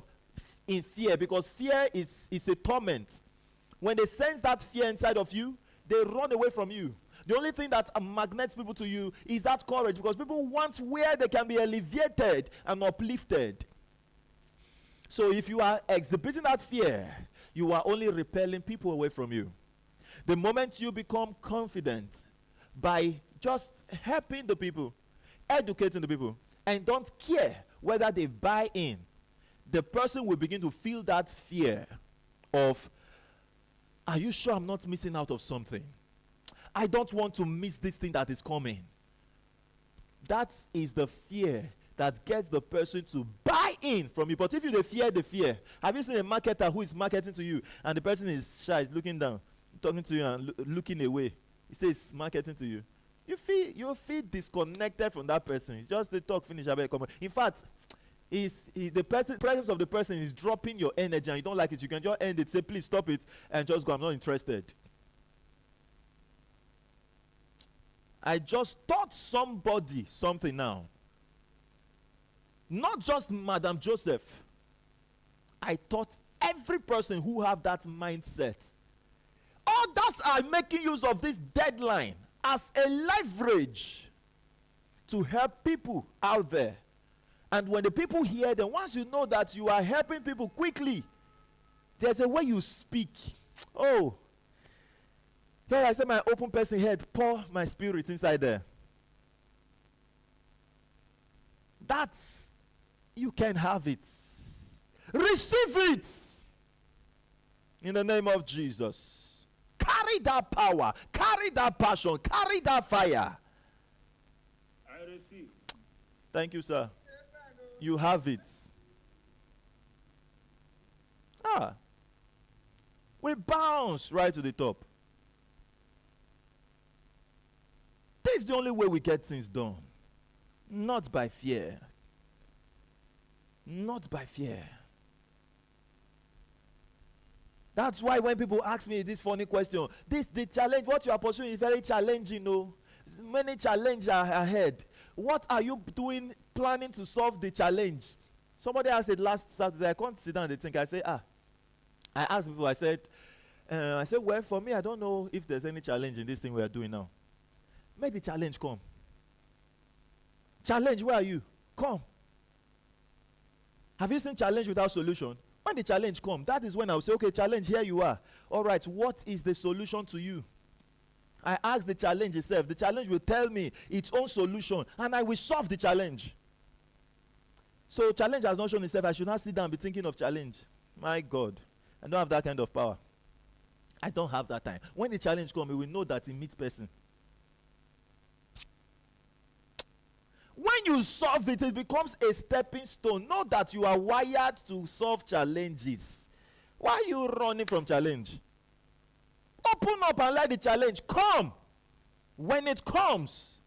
in fear because fear is a torment. When they sense that fear inside of you, they run away from you. The only thing that magnets people to you is that courage, because people want where they can be elevated and uplifted. So if you are exhibiting that fear, you are only repelling people away from you. The moment you become confident by just helping the people, educating the people, and don't care whether they buy in, the person will begin to feel that fear of, are you sure I'm not missing out of something? I don't want to miss this thing that is coming. That is the fear that gets the person to buy in from you. But if you fear the fear, have you seen a marketer who is marketing to you and the person is shy, looking down, talking to you and looking away? He says marketing to you. You feel disconnected from that person. It's just the talk finish. In fact, the presence of the person is dropping your energy and you don't like it. You can just end it, say please stop it, and just go, I'm not interested. I just taught somebody something now. Not just Madam Joseph. I taught every person who have that mindset. Others are making use of this deadline as a leverage to help people out there. And when the people hear them, once you know that you are helping people quickly, there's a way you speak. Oh, here I say my open person head, pour my spirit inside there. That's, you can have it. Receive it. In the name of Jesus. Carry that power, carry that passion, carry that fire. I receive. Thank you, sir. You have it. We bounce right to the top. This is the only way we get things done. Not by fear. Not by fear. That's why when people ask me this funny question, the challenge, what you are pursuing is very challenging, no? Many challenges are ahead. What are you doing, planning to solve the challenge? Somebody asked it last Saturday. I can't sit down and think. I say, I asked people, I said, well, for me, I don't know if there's any challenge in this thing we are doing now. Make the challenge come. Challenge, where are you? Come. Have you seen challenge without solution? When the challenge comes, that is when I will say, okay, challenge, here you are. All right, what is the solution to you? I ask the challenge itself. The challenge will tell me its own solution, and I will solve the challenge. So challenge has not shown itself. I should not sit down and be thinking of challenge. My God, I don't have that kind of power. I don't have that time. When the challenge comes, we will know that it meets person. When you solve it, it becomes a stepping stone. Not that you are wired to solve challenges. Why are you running from challenge? Open up and let the challenge come. When it comes,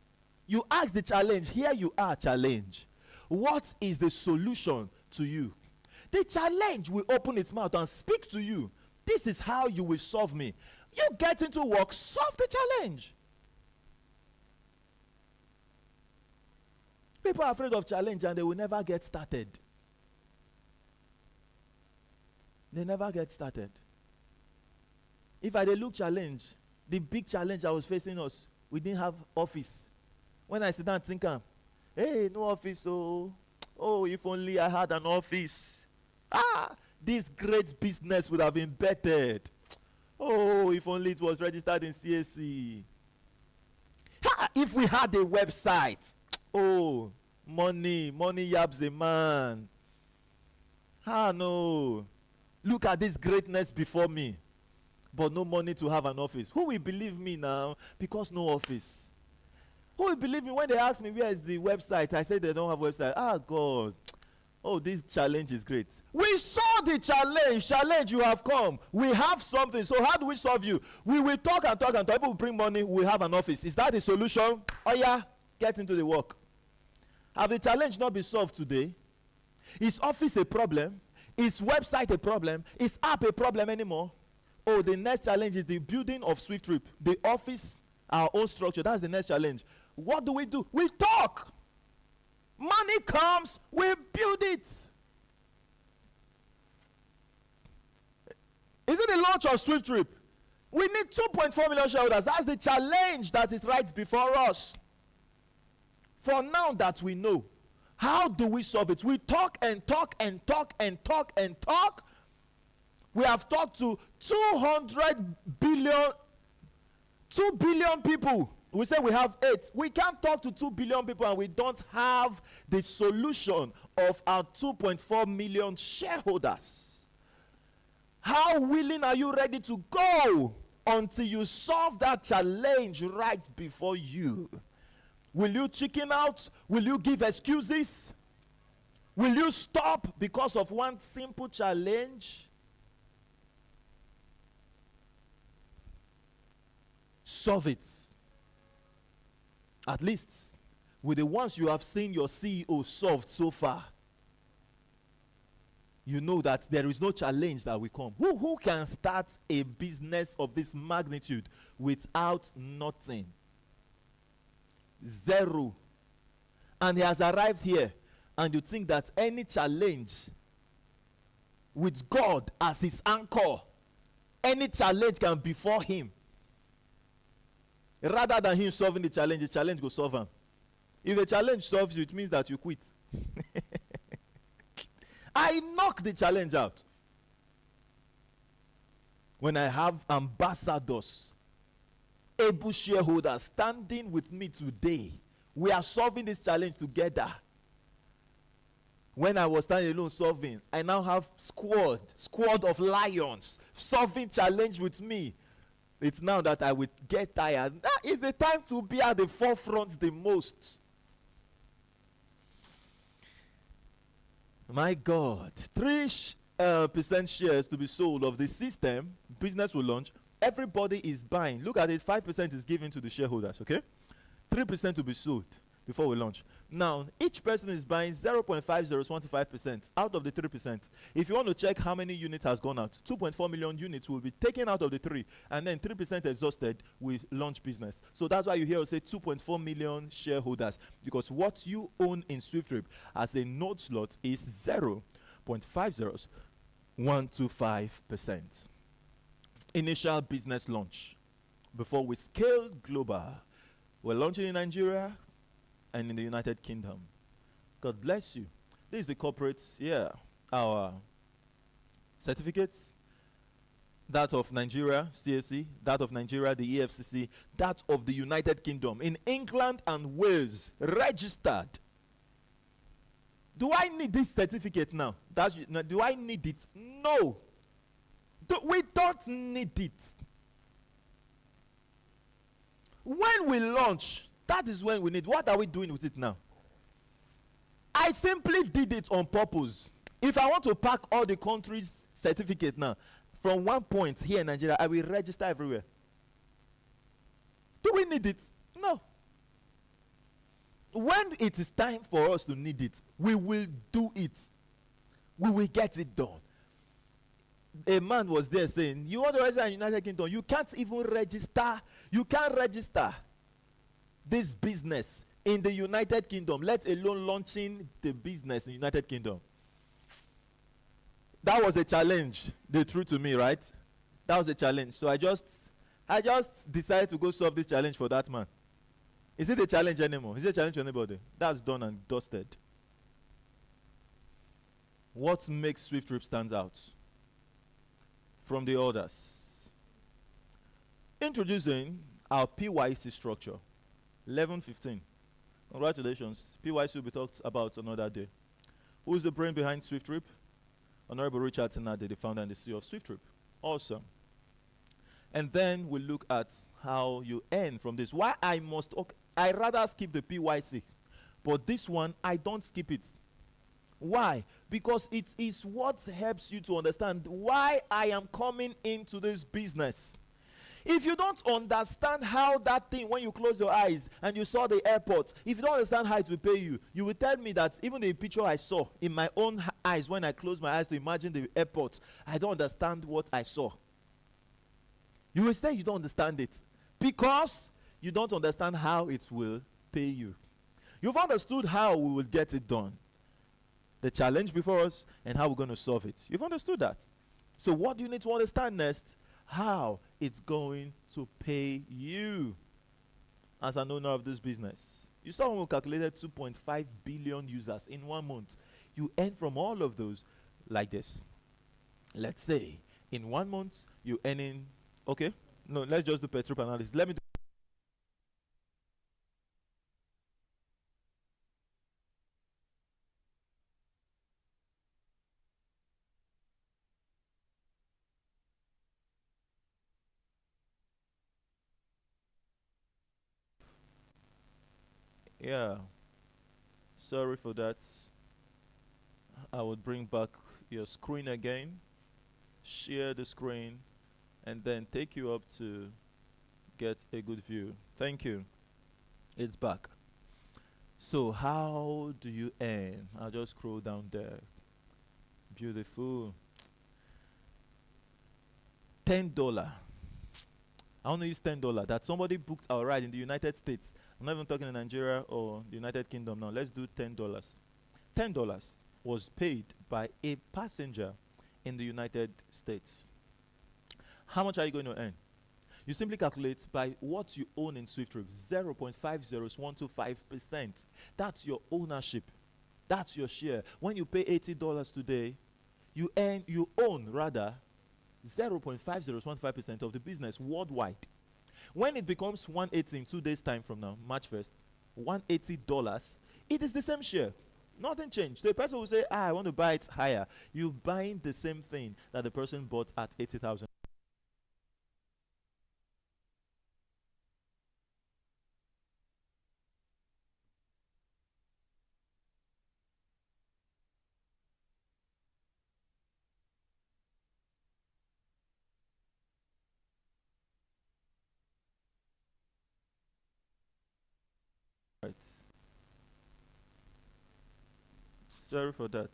you ask the challenge, here you are, challenge. What is the solution to you? The challenge will open its mouth and speak to you. This is how you will solve me. You get into work, solve the challenge. People are afraid of challenge and they will never get started. They never get started. If I look challenge, the big challenge I was facing us, we didn't have office. When I sit down and think, hey, no office, oh, if only I had an office. This great business would have been bettered. Oh, if only it was registered in CAC. If we had a website. Oh, money yaps a man. No. Look at this greatness before me. But no money to have an office. Who will believe me now? Because no office. Who will believe me when they ask me where is the website? I say they don't have website. God. Oh, this challenge is great. We saw the challenge. Challenge, you have come. We have something. So how do we solve you? We will talk and talk and talk. People will bring money. We have an office. Is that the solution? Oh yeah, get into the work. Have the challenge not been solved today? Is office a problem? Is website a problem? Is app a problem anymore? Oh, the next challenge is the building of SWIFTtrip. The office, our own structure. That's the next challenge. What do? We talk. Money comes, we build it. Is it the launch of SWIFTtrip? We need 2.4 million shareholders. That's the challenge that is right before us. For now that we know, how do we solve it? We talk and talk and talk and talk and talk. We have talked to 2 billion people. We say we have 8. We can't talk to 2 billion people and we don't have the solution of our 2.4 million shareholders. How willing are you ready to go until you solve that challenge right before you? Will you chicken out? Will you give excuses? Will you stop because of one simple challenge? Solve it. At least with the ones you have seen your CEO solved so far, you know that there is no challenge that will come. Who can start a business of this magnitude without nothing? Zero. And he has arrived here, and you think that any challenge with God as his anchor, any challenge can befall him. Rather than him solving the challenge will solve him. If a challenge solves you, it means that you quit. I knock the challenge out. When I have ambassadors, able shareholders standing with me today, we are solving this challenge together. When I was standing alone solving, I now have squad of lions solving challenge with me. It's now that I would get tired. That is the time to be at the forefront the most. My God. 3% shares to be sold of the system. Business will launch. Everybody is buying. Look at it. 5% is given to the shareholders. Okay? 3% to be sold before we launch. Now, each person is buying 0.5025% out of the 3%. If you want to check how many units has gone out, 2.4 million units will be taken out of the 3, and then 3% exhausted with launch business. So that's why you hear us say 2.4 million shareholders, because what you own in SWIFTtrip as a node slot is 0.50125%. Initial business launch before we scale global. We're launching in Nigeria and in the United Kingdom. God bless you. This is the corporates, our certificates. That of Nigeria, CSE, that of Nigeria, the EFCC, that of the United Kingdom. In England and Wales, registered. Do I need this certificate now? Do I need it? No. We don't need it. When we launch, that is when we need. What are we doing with it now? I simply did it on purpose. If I want to pack all the countries' certificate now, from one point here in Nigeria, I will register everywhere. Do we need it? No. When it is time for us to need it, we will do it. We will get it done. A man was there saying, you want to register in the United Kingdom, you can't even register. You can't register this business in the United Kingdom, let alone launching the business in the United Kingdom. That was a challenge they threw to me, right? That was a challenge. So I just decided to go solve this challenge for that man. Is it a challenge anymore? Is it a challenge to anybody? That's done and dusted. What makes SWIFTtrip stand out from the others? Introducing our PYC structure. 11:15. Congratulations. PYC will be talked about another day. Who is the brain behind SWIFTtrip? Honorable Richard Tenade, the founder and the CEO of SWIFTtrip. Awesome. And then we'll look at how you earn from this. Why I rather skip the PYC. But this one, I don't skip it. Why? Because it is what helps you to understand why I am coming into this business. If you don't understand how that thing, when you close your eyes and you saw the airport, if you don't understand how it will pay you, you will tell me that even the picture I saw in my own eyes when I closed my eyes to imagine the airport, I don't understand what I saw. You will say you don't understand it because you don't understand how it will pay you. You've understood how we will get it done, the challenge before us, and how we're going to solve it. You've understood that. So what do you need to understand next? how it's going to pay you as an owner of this business. You saw when we calculated 2.5 billion users in 1 month. You earn from all of those like this. Let's say in 1 month you earning, okay, no, let's just do per trip analysis. Let me do yeah, sorry for that. I would bring back your screen again, share the screen, and then take you up to get a good view. Thank you. It's back. So how do you earn? I'll just scroll down there. Beautiful. $10. I want to use $10 that somebody booked our ride in the United States. I'm not even talking in Nigeria or the United Kingdom now. Let's do $10. $10 was paid by a passenger in the United States. How much are you going to earn? You simply calculate by what you own in SWIFTtrip. 0.50125%. That's your ownership. That's your share. When you pay $80 today, you own 0.5015% of the business worldwide. When it becomes 180 in 2 days time from now, March 1st, $180, it is the same share. Nothing changed. So a person will say, I want to buy it higher. You're buying the same thing that the person bought at 80,000. Right. Sorry for that.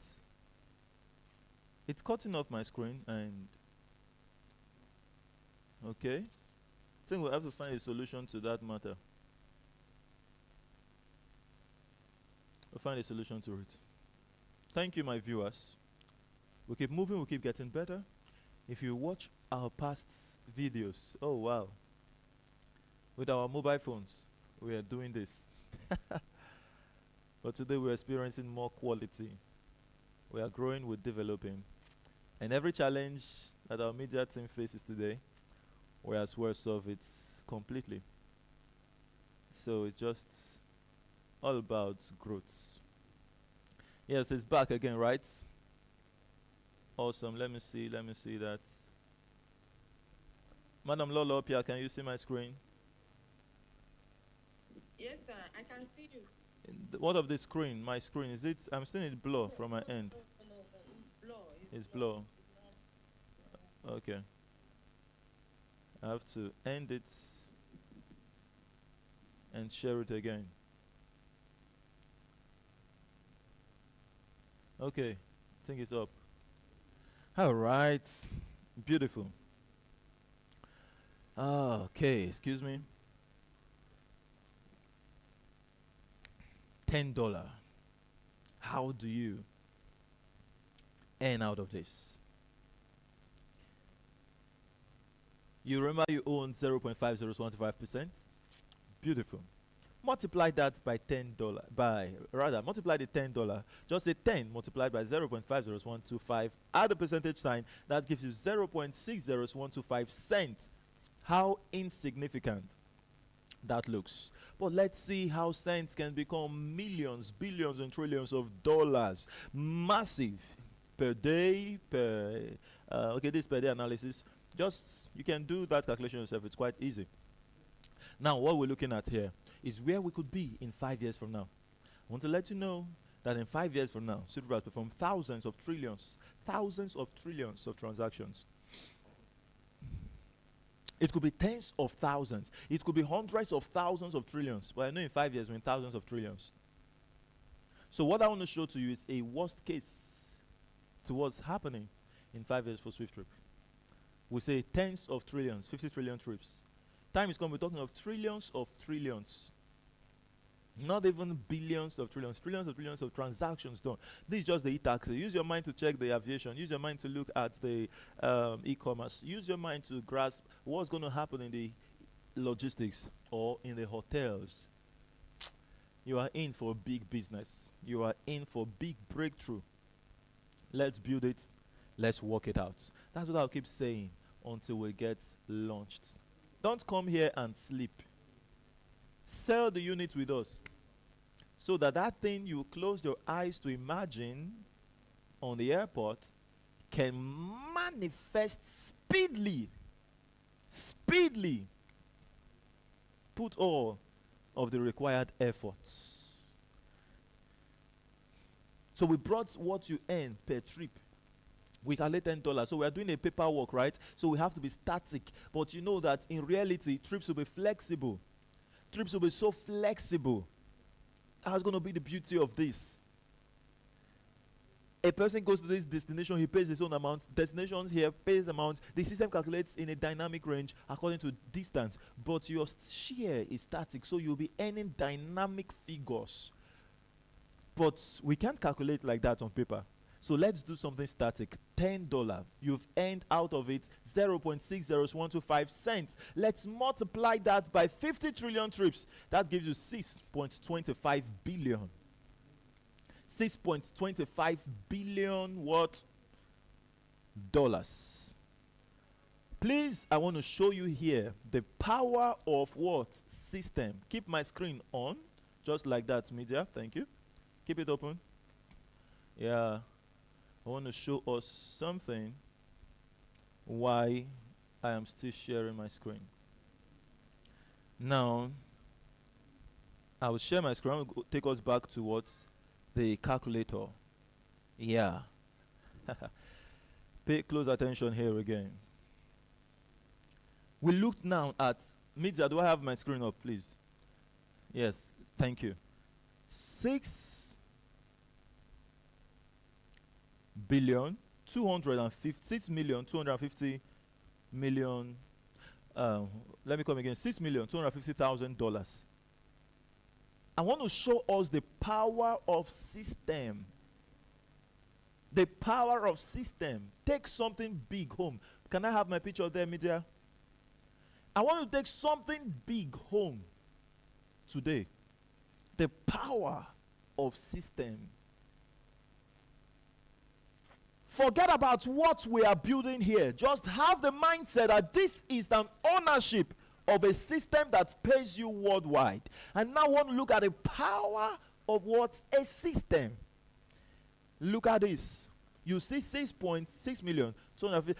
It's cutting off my screen and okay. I think we'll have to find a solution to that matter. We'll find a solution to it. Thank you, my viewers. We keep moving, we keep getting better. If you watch our past videos, oh wow. With our mobile phones, we are doing this. But today we're experiencing more quality. We are growing, we're developing. And every challenge that our media team faces today, we as well solve it completely. So it's just all about growth. Yes, it's back again, right? Awesome. Let me see that. Madam Lola up here, can you see my screen? Yes, sir. I can see you. What of the screen? My screen, is it? I'm seeing it blur from my end. No, it's blur. It's blur. Okay. I have to end it and share it again. Okay, I think it's up. All right, beautiful. Okay, excuse me. $10. How do you earn out of this? You remember you own 0.5015%? Beautiful. Multiply that by $10. Multiply the $10. Just say 10 multiplied by 0.50125. Add a percentage sign. That gives you 0.60125 cents. How insignificant that looks. But let's see how cents can become millions, billions, and trillions of dollars. Massive. Per day, okay, this per day analysis. Just, you can do that calculation yourself. It's quite easy. Now, what we're looking at here is where we could be in 5 years from now. I want to let you know that in 5 years from now, SWIFTtrip has performed thousands of trillions of transactions. It could be tens of thousands. It could be hundreds of thousands of trillions. But I know in 5 years we're in thousands of trillions. So what I want to show to you is a worst case to what's happening in 5 years for SWIFTtrip. We say tens of trillions, 50 trillion trips. Time is coming, we're talking of trillions of trillions. Not even billions of trillions of transactions done. This is just the e-taxi. Use your mind to check the aviation. Use your mind to look at the e-commerce. Use your mind to grasp what's going to happen in the logistics or in the hotels. You are in for a big business. You are in for big breakthrough. Let's build it. Let's work it out. That's what I'll keep saying until we get launched. Don't come here and sleep. Sell the unit with us so that thing you close your eyes to imagine on the airport can manifest speedily. Put all of the required efforts. So we brought what you earn per trip. We calculate $10. So we are doing a paperwork, right? So we have to be static. But you know that in reality, trips will be flexible. Trips will be so flexible. That's going to be the beauty of this. A person goes to this destination, he pays his own amount. Destinations here pays amount. The system calculates in a dynamic range according to distance. But your share is static, so you'll be earning dynamic figures. But we can't calculate like that on paper. So let's do something static. $10. You've earned out of it 0.60125 cents. Let's multiply that by 50 trillion trips. That gives you 6.25 billion. 6.25 billion what? Dollars. Please, I want to show you here the power of what? System. Keep my screen on. Just like that, media. Thank you. Keep it open. Yeah. I want to show us something why I am still sharing my screen. Now, I will share my screen. I will take us back to what? The calculator. Yeah. Pay close attention here again. We looked now at media. Do I have my screen up, please? Yes. Thank you. 6,250,000,000. Let me come again. $6,250,000. I want to show us the power of system. The power of system. Take something big home. Can I have my picture there, media? I want to take something big home today. The power of system. Forget about what we are building here. Just have the mindset that this is an ownership of a system that pays you worldwide. And now I want to look at the power of what? A system. Look at this. You see 6.6 million.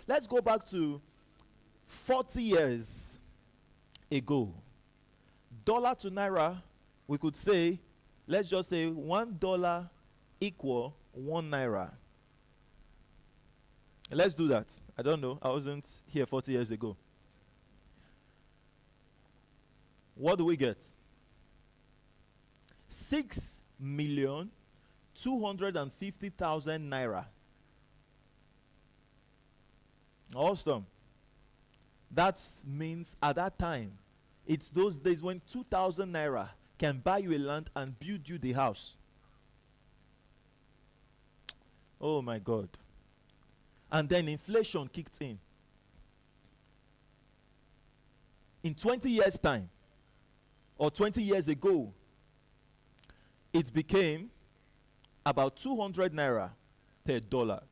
Let's go back to 40 years ago. Dollar to naira, we could say, let's just say $1 equal 1 naira. Let's do that. I don't know. I wasn't here 40 years ago. What do we get? 6,250,000 naira. Awesome. That means at that time, it's those days when 2,000 naira can buy you a land and build you the house. Oh my God. And then inflation kicked in. In 20 years' time, or 20 years ago, it became about 200 naira per dollar.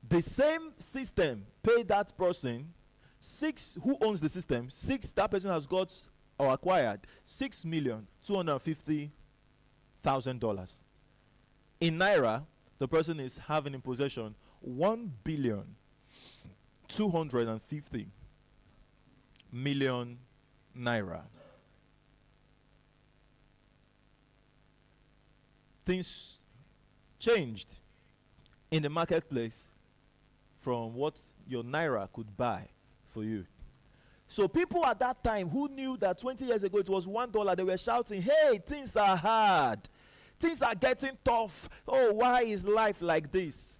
The same system paid that person who owns the system, that person has got or acquired $6,250,000. In naira, the person is having in possession 1,250,000,000 naira. Things changed in the marketplace from what your naira could buy for you. So people at that time who knew that 20 years ago it was $1, they were shouting, hey, things are hard. Things are getting tough. Oh, why is life like this?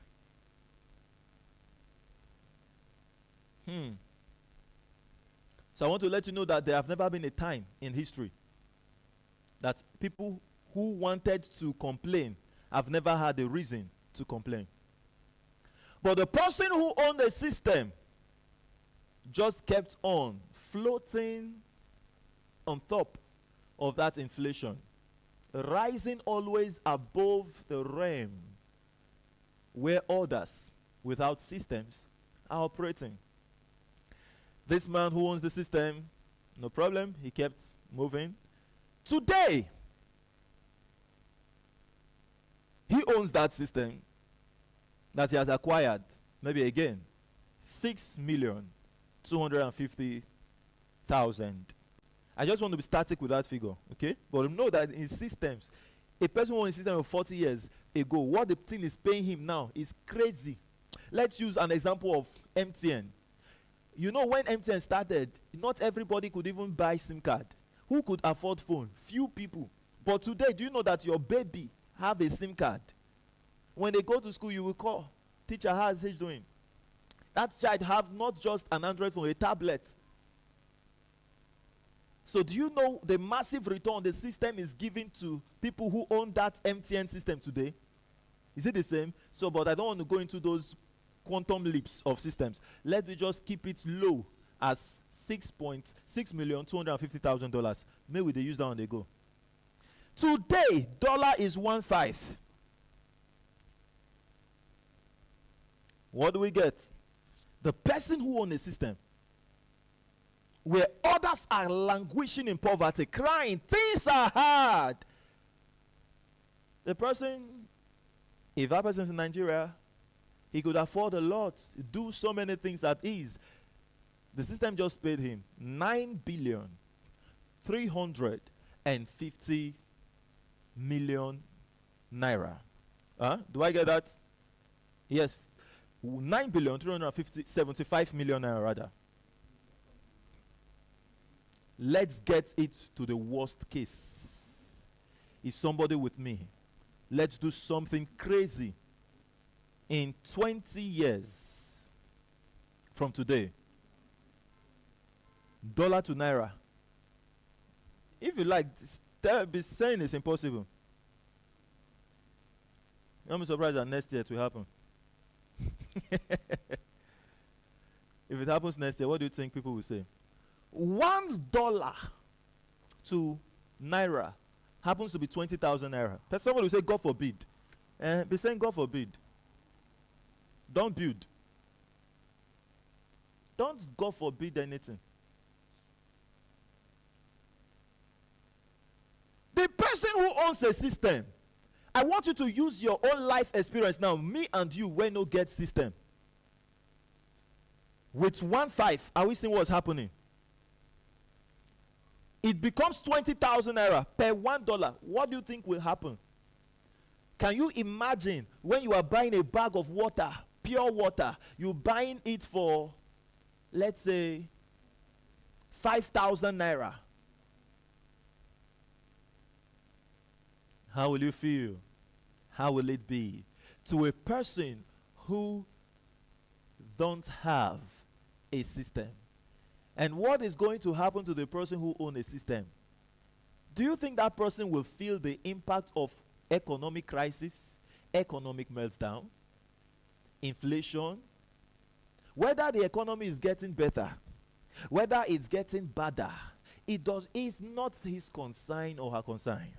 So I want to let you know that there have never been a time in history that people who wanted to complain have never had a reason to complain. But the person who owned the system just kept on floating on top of that inflation, rising always above the realm where others without systems are operating. This man who owns the system, no problem, he kept moving. Today, he owns that system that he has acquired, maybe again, 6,250,000. I just want to be static with that figure, okay? But know that in systems, a person who owns a system of 40 years ago, what the thing is paying him now is crazy. Let's use an example of MTN. You know, when MTN started, not everybody could even buy SIM card. Who could afford phone? Few people. But today, do you know that your baby have a SIM card? When they go to school, you will call. Teacher, how is he doing? That child have not just an Android phone, a tablet. So do you know the massive return the system is giving to people who own that MTN system today? Is it the same? So, but I don't want to go into those quantum leaps of systems. Let me just keep it low as $6,250,000. Maybe they use that when they go. Today, dollar is 1.5. What do we get? The person who owns a system where others are languishing in poverty, crying, things are hard. The person, if that person is in Nigeria, he could afford a lot, do so many things at ease. The system just paid him 9,350,000,000 naira. Do I get that? Yes. 9,375,000,000 naira rather. Let's get it to the worst case. Is somebody with me? Let's do something crazy. In 20 years from today, dollar to naira. If you like, be saying it's impossible. I'm surprised that next year it will happen. If it happens next year, what do you think people will say? $1 to naira happens to be 20,000 naira. Somebody will say, God forbid. Be saying, God forbid. Don't build. Don't, God forbid, anything. The person who owns a system, I want you to use your own life experience now. Me and you, when no get system. With 1.5, are we seeing what's happening? It becomes 20,000 naira per $1. What do you think will happen? Can you imagine when you are buying a bag of water, pure water, you're buying it for, let's say, 5,000 naira? How will you feel? How will it be to a person who don't have a system? And what is going to happen to the person who owns a system? Do you think that person will feel the impact of economic crisis, economic meltdown, inflation? Whether the economy is getting better, whether it's getting badder, it's not his concern or her concern.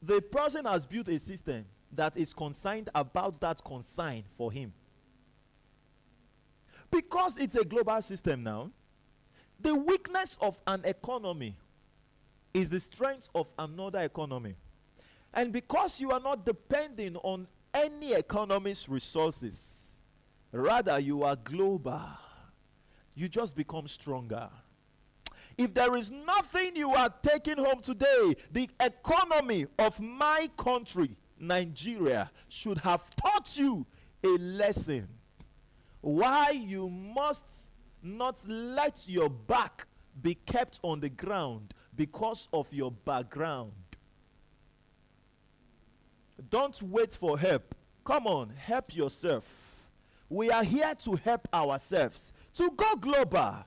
The person has built a system that is concerned about that concern for him. Because it's a global system now, the weakness of an economy is the strength of another economy. And because you are not depending on any economy's resources, rather you are global, you just become stronger. If there is nothing you are taking home today, the economy of my country, Nigeria, should have taught you a lesson. Why you must not let your back be kept on the ground because of your background. Don't wait for help. Come on, help yourself. We are here to help ourselves, to go global.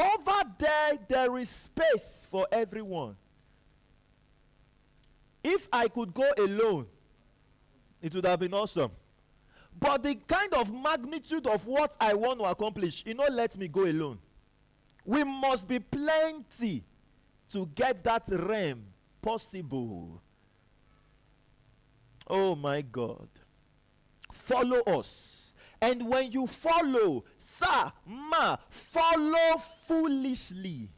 Over there, there is space for everyone. If I could go alone, it would have been awesome. But the kind of magnitude of what I want to accomplish, let me go alone. We must be plenty to get that realm possible. Oh my God. Follow us. And when you follow, sir, ma, follow foolishly.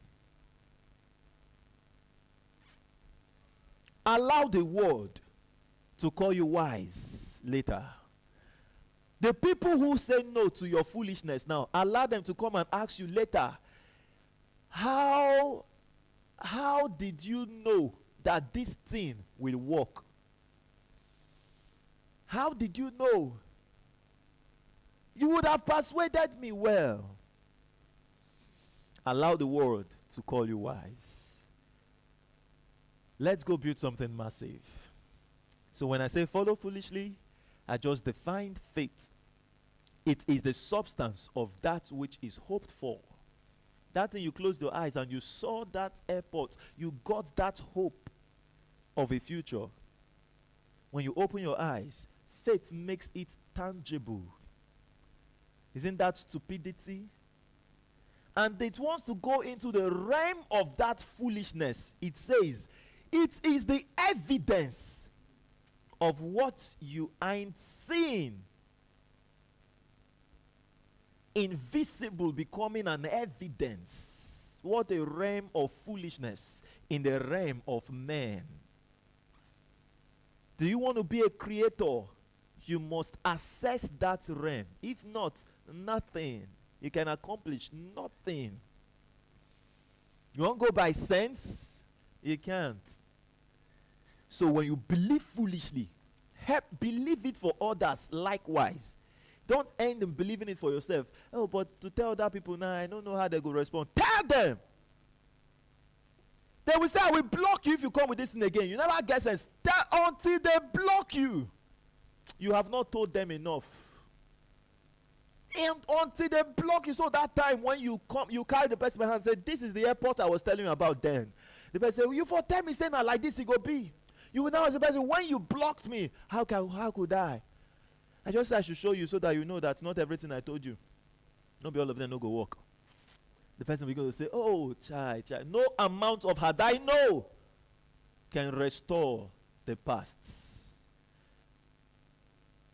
Allow the world to call you wise later. The people who say no to your foolishness now, allow them to come and ask you later, how did you know that this thing will work? How did you know? You would have persuaded me well. Allow the world to call you wise. Let's go build something massive. So when I say follow foolishly, I just defined faith. It is the substance of that which is hoped for. That thing, you closed your eyes and you saw that airport, you got that hope of a future. When you open your eyes, faith makes it tangible. Isn't that stupidity? And it wants to go into the realm of that foolishness. It says, it is the evidence of what you ain't seen. Invisible becoming an evidence. What a realm of foolishness in the realm of man. Do you want to be a creator? You must assess that realm. If not, nothing. You can accomplish nothing. You won't go by sense? You can't. So when you believe foolishly, believe it for others likewise. Don't end in believing it for yourself. Oh, but to tell other people now, I don't know how they go respond. Tell them. They will say, I will block you if you come with this thing again. You never get sense. Until they block you. You have not told them enough. And until they block you, so that time when you come, you carry the person by hand and say, this is the airport I was telling you about then. The person say, you for tell me say now like this it go be. You will now say, when you blocked me, how could I? I just said I should show you so that you know that not everything I told you, not be all of them no go work. The person will go to say, oh, child, no amount of had I know can restore the past.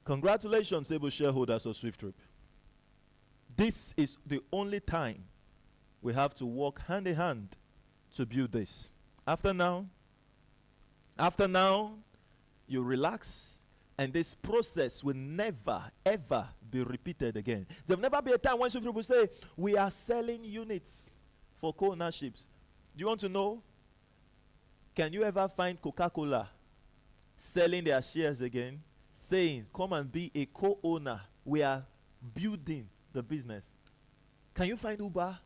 Congratulations, able shareholders of SWIFTtrip. This is the only time we have to work hand in hand to build this. After now, you relax, and this process will never, ever be repeated again. There will never be a time when SWIFTtrip will say, we are selling units for co-ownerships. Do you want to know? Can you ever find Coca-Cola selling their shares again, saying, come and be a co-owner? We are building the business. Can you find Uber?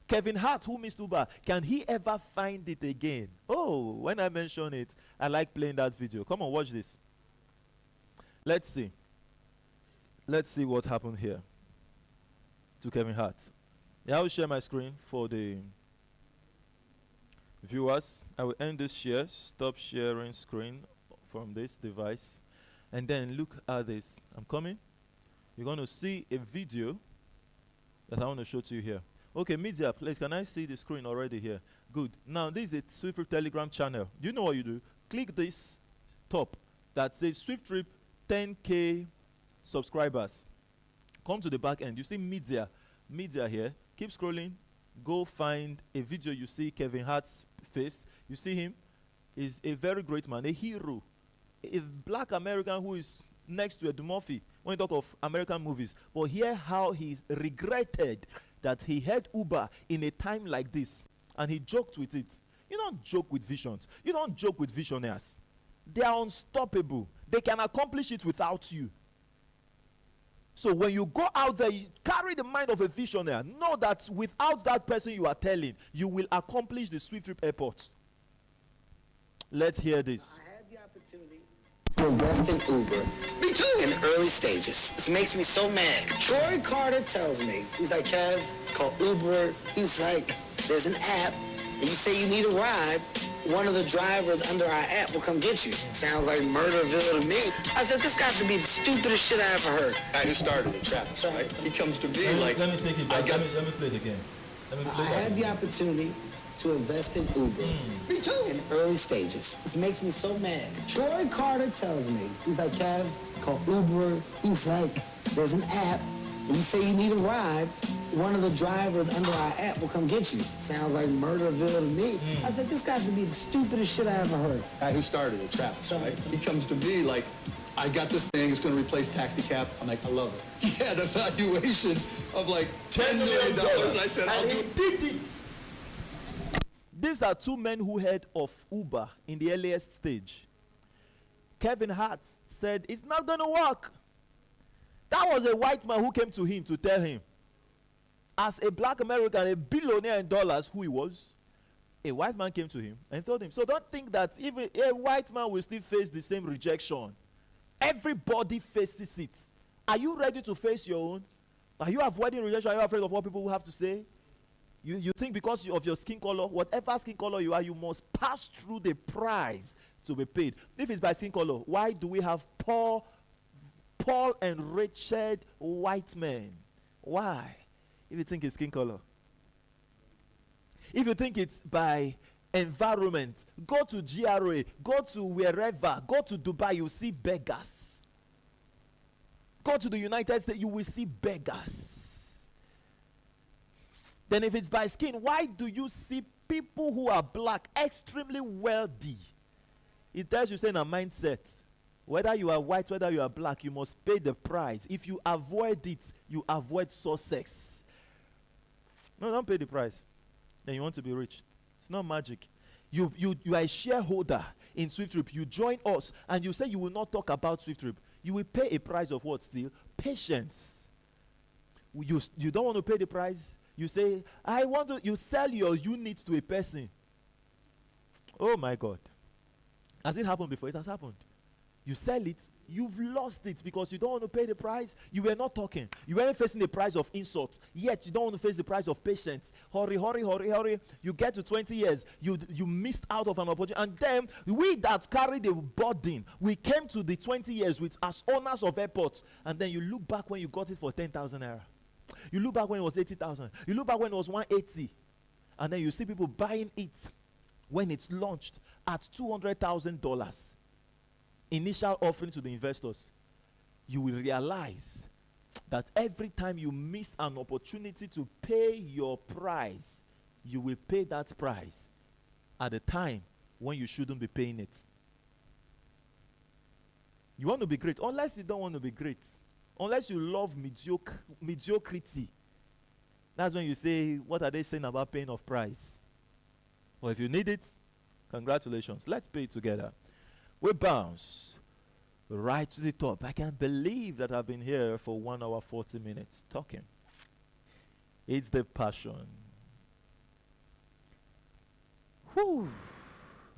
Kevin Hart, who missed Uber, can he ever find it again? Oh, when I mention it, I like playing that video. Come on, watch this. Let's see. Let's see what happened here to Kevin Hart. Yeah, I will share my screen for the viewers. I will end this share, stop sharing screen from this device, and then look at this. I'm coming. You're going to see a video that I want to show to you here. Okay, media, please, can I see the screen already here? Good. Now, this is a SWIFTtrip Telegram channel. You know what you do? Click this top that says SWIFTtrip 10K subscribers. Come to the back end. You see media here. Keep scrolling. Go find a video. You see Kevin Hart's face. You see him. He's a very great man, a hero, a black American who is next to Eddie Murphy when you talk of American movies. But hear how he regretted that he had Uber in a time like this, and he joked with it. You don't joke with visions. You don't joke with visionaries. They are unstoppable. They can accomplish it without you. So when you go out there, you carry the mind of a visionary. Know that without that person you are telling, you will accomplish the SWIFTtrip airport. Let's hear this. I had the opportunity Invest in Uber. Me too. In early stages. This makes me so mad. Troy Carter tells me, he's like, Kev, it's called Uber. He's like, there's an app, and you say you need a ride, one of the drivers under our app will come get you. Sounds like Murderville to me. I said, this got to be the stupidest shit I ever heard. Guy who started it, Travis, right? He comes to me like, let me take it back. Let me play it again. I had the opportunity to invest in Uber. Me too. In early stages. This makes me so mad. Troy Carter tells me, he's like, Kev, it's called Uber. He's like, there's an app, and you say you need a ride, one of the drivers under our app will come get you. Sounds like Murderville to me. I said, this got to be the stupidest shit I ever heard. guy who started it, Travis, right? He comes to me like, I got this thing, it's going to replace taxi cab. I'm like, I love it. He had a valuation of like $10 million. And I said, I'll do it. Did it. These are two men who heard of Uber in the earliest stage. Kevin Hart said, it's not going to work. That was a white man who came to him to tell him, as a black American, a billionaire in dollars, who he was, a white man came to him and told him. So don't think that even a white man will still face the same rejection. Everybody faces it. Are you ready to face your own? Are you avoiding rejection? Are you afraid of what people will have to say? You think because of your skin color, whatever skin color you are, you must pass through the price to be paid. If it's by skin color, why do we have Paul and Richard white men? Why? If you think it's skin color. If you think it's by environment, go to GRA, go to wherever, go to Dubai, you see beggars. Go to the United States, you will see beggars. Then if it's by skin, why do you see people who are black extremely wealthy? It tells you, saying a mindset. Whether you are white, whether you are black, you must pay the price. If you avoid it, you avoid success. No, don't pay the price. Then you want to be rich. It's not magic. You are a shareholder in SWIFTtrip. You join us and you say you will not talk about SWIFTtrip. You will pay a price of what still? Patience. You don't want to pay the price. You say, you sell your unit to a person. Oh my God. Has it happened before? It has happened. You sell it, you've lost it because you don't want to pay the price. You were not talking. You weren't facing the price of insults. Yet you don't want to face the price of patience. Hurry, hurry, hurry, hurry. You get to 20 years. You missed out of an opportunity. And then we that carried the burden, we came to the 20 years with as owners of airports. And then you look back when you got it for 10,000 naira. You look back when it was 80,000. You look back when it was 180. And then you see people buying it when it's launched at $200,000. Initial offering to the investors. You will realize that every time you miss an opportunity to pay your price, you will pay that price at a time when you shouldn't be paying it. You want to be great, unless you don't want to be great. Unless you love mediocrity. That's when you say, what are they saying about paying of price? Well, if you need it, congratulations. Let's pay it together. We bounce right to the top. I can't believe that I've been here for 1 hour, 40 minutes talking. It's the passion. Whew.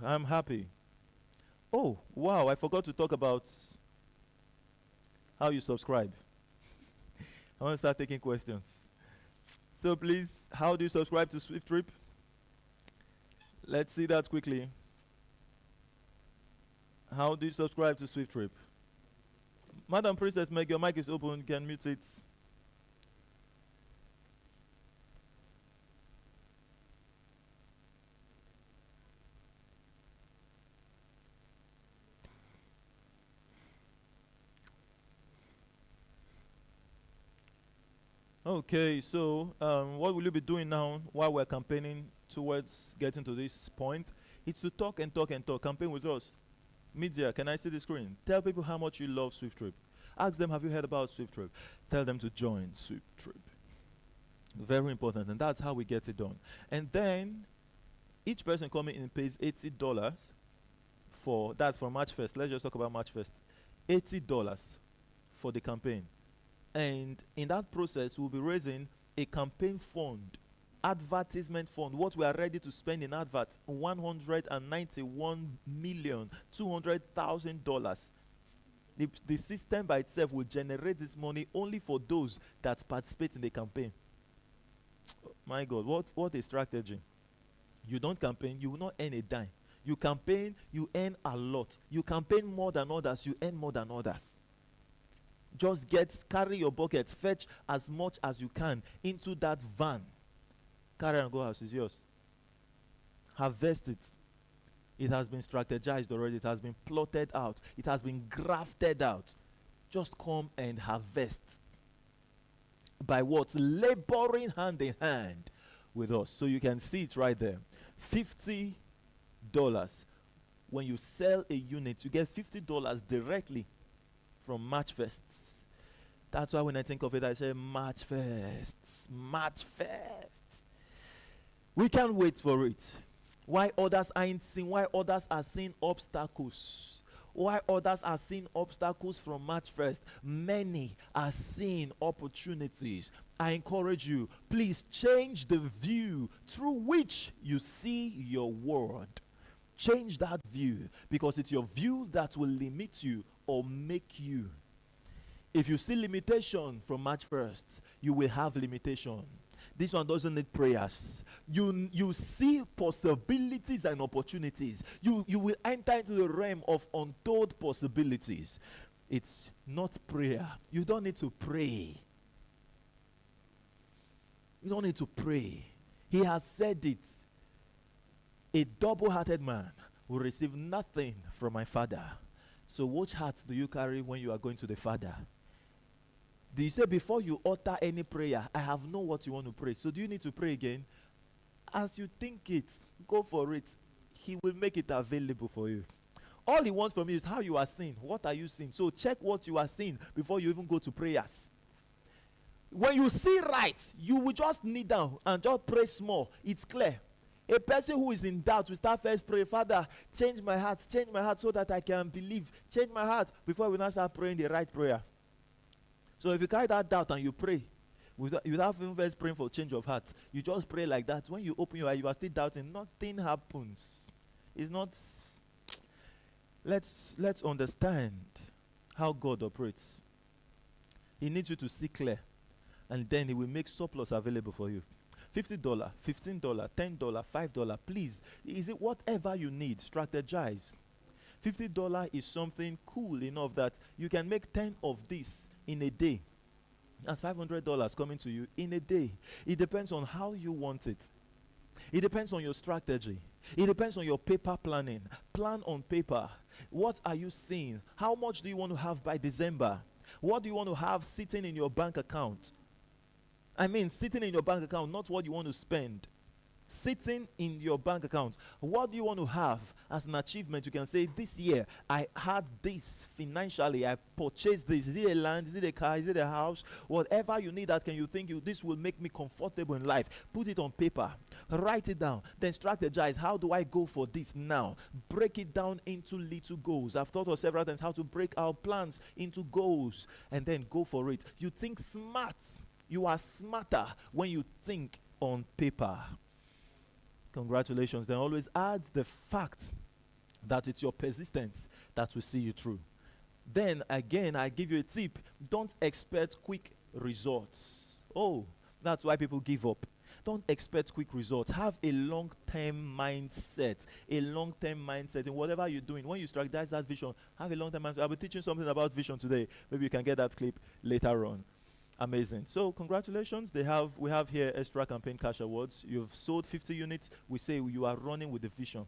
I'm happy. Oh, wow, I forgot to talk about how you subscribe. I want to start taking questions. So please, how do you subscribe to SWIFTtrip? Let's see that quickly. How do you subscribe to SWIFTtrip? Madam Princess Meg, your mic is open. You can mute it. Okay, so what will you be doing now while we're campaigning towards getting to this point? It's to talk and talk and talk. Campaign with us. Media, can I see the screen? Tell people how much you love SWIFTtrip. Ask them, have you heard about SWIFTtrip? Tell them to join SWIFTtrip. Very important, and that's how we get it done. And then, each person coming in pays $80 that's for March 1st. Let's just talk about March 1st. $80 for the campaign. And in that process, we'll be raising a campaign fund, advertisement fund, what we are ready to spend in advert, $191,200,000. The system by itself will generate this money only for those that participate in the campaign. My God, what a strategy. You don't campaign, you will not earn a dime. You campaign, you earn a lot. You campaign more than others, you earn more than others. Just carry your bucket, fetch as much as you can into that van. Carry and go, house is yours. Harvest it. It has been strategized already. It has been plotted out. It has been grafted out. Just come and harvest. By what? Laboring hand in hand with us. So you can see it right there. $50. When you sell a unit, you get $50 directly from March 1st. That's why when I think of it, I say March 1st. March 1st. We can't wait for it. Why others aren't seeing, why others are seeing obstacles. Why others are seeing obstacles from March 1st. Many are seeing opportunities. I encourage you, please change the view through which you see your world. Change that view, because it's your view that will limit you or make you. If you see limitation from March 1st, you will have limitation. This one doesn't need prayers. You see possibilities and opportunities. You will enter into the realm of untold possibilities. It's not prayer. You don't need to pray. You don't need to pray. He has said it. A double-hearted man will receive nothing from my Father. So which heart do you carry when you are going to the Father? Do you say, before you utter any prayer, I have known what you want to pray? So do you need to pray again? As you think it, go for it. He will make it available for you. All he wants from you is how you are seeing. What are you seeing? So check what you are seeing before you even go to prayers. When you see right, you will just kneel down and just pray small. It's clear. A person who is in doubt will start first praying, Father, change my heart so that I can believe. Change my heart before we now start praying the right prayer. So if you carry that doubt and you pray, without even first praying for change of heart, you just pray like that. When you open your eye, you are still doubting. Nothing happens. It's not. Let's understand how God operates. He needs you to see clear, and then he will make surplus available for you. $50, $15, $10, $5. Please, is it whatever you need? Strategize. $50 is something cool enough that you can make 10 of this in a day. That's $500 coming to you in a day. It depends on how you want it. It depends on your strategy. It depends on your paper planning. Plan on paper. What are you seeing? How much do you want to have by December? What do you want to have sitting in your bank account? I mean, sitting in your bank account, not what you want to spend. Sitting in your bank account. What do you want to have as an achievement? You can say, this year, I had this financially. I purchased this. Is it a land? Is it a car? Is it a house? Whatever you need, that can you think this will make me comfortable in life. Put it on paper. Write it down. Then strategize. How do I go for this now? Break it down into little goals. I've taught us several times how to break our plans into goals and then go for it. You think smart. You are smarter when you think on paper. Congratulations. Then always add the fact that it's your persistence that will see you through. Then again, I give you a tip. Don't expect quick results. Oh, that's why people give up. Don't expect quick results. Have a long-term mindset. A long-term mindset in whatever you're doing. When you strategize that vision, have a long-term mindset. I'll be teaching something about vision today. Maybe you can get that clip later on. Amazing. So congratulations. We have here extra campaign cash awards. You've sold 50 units. We say you are running with the vision.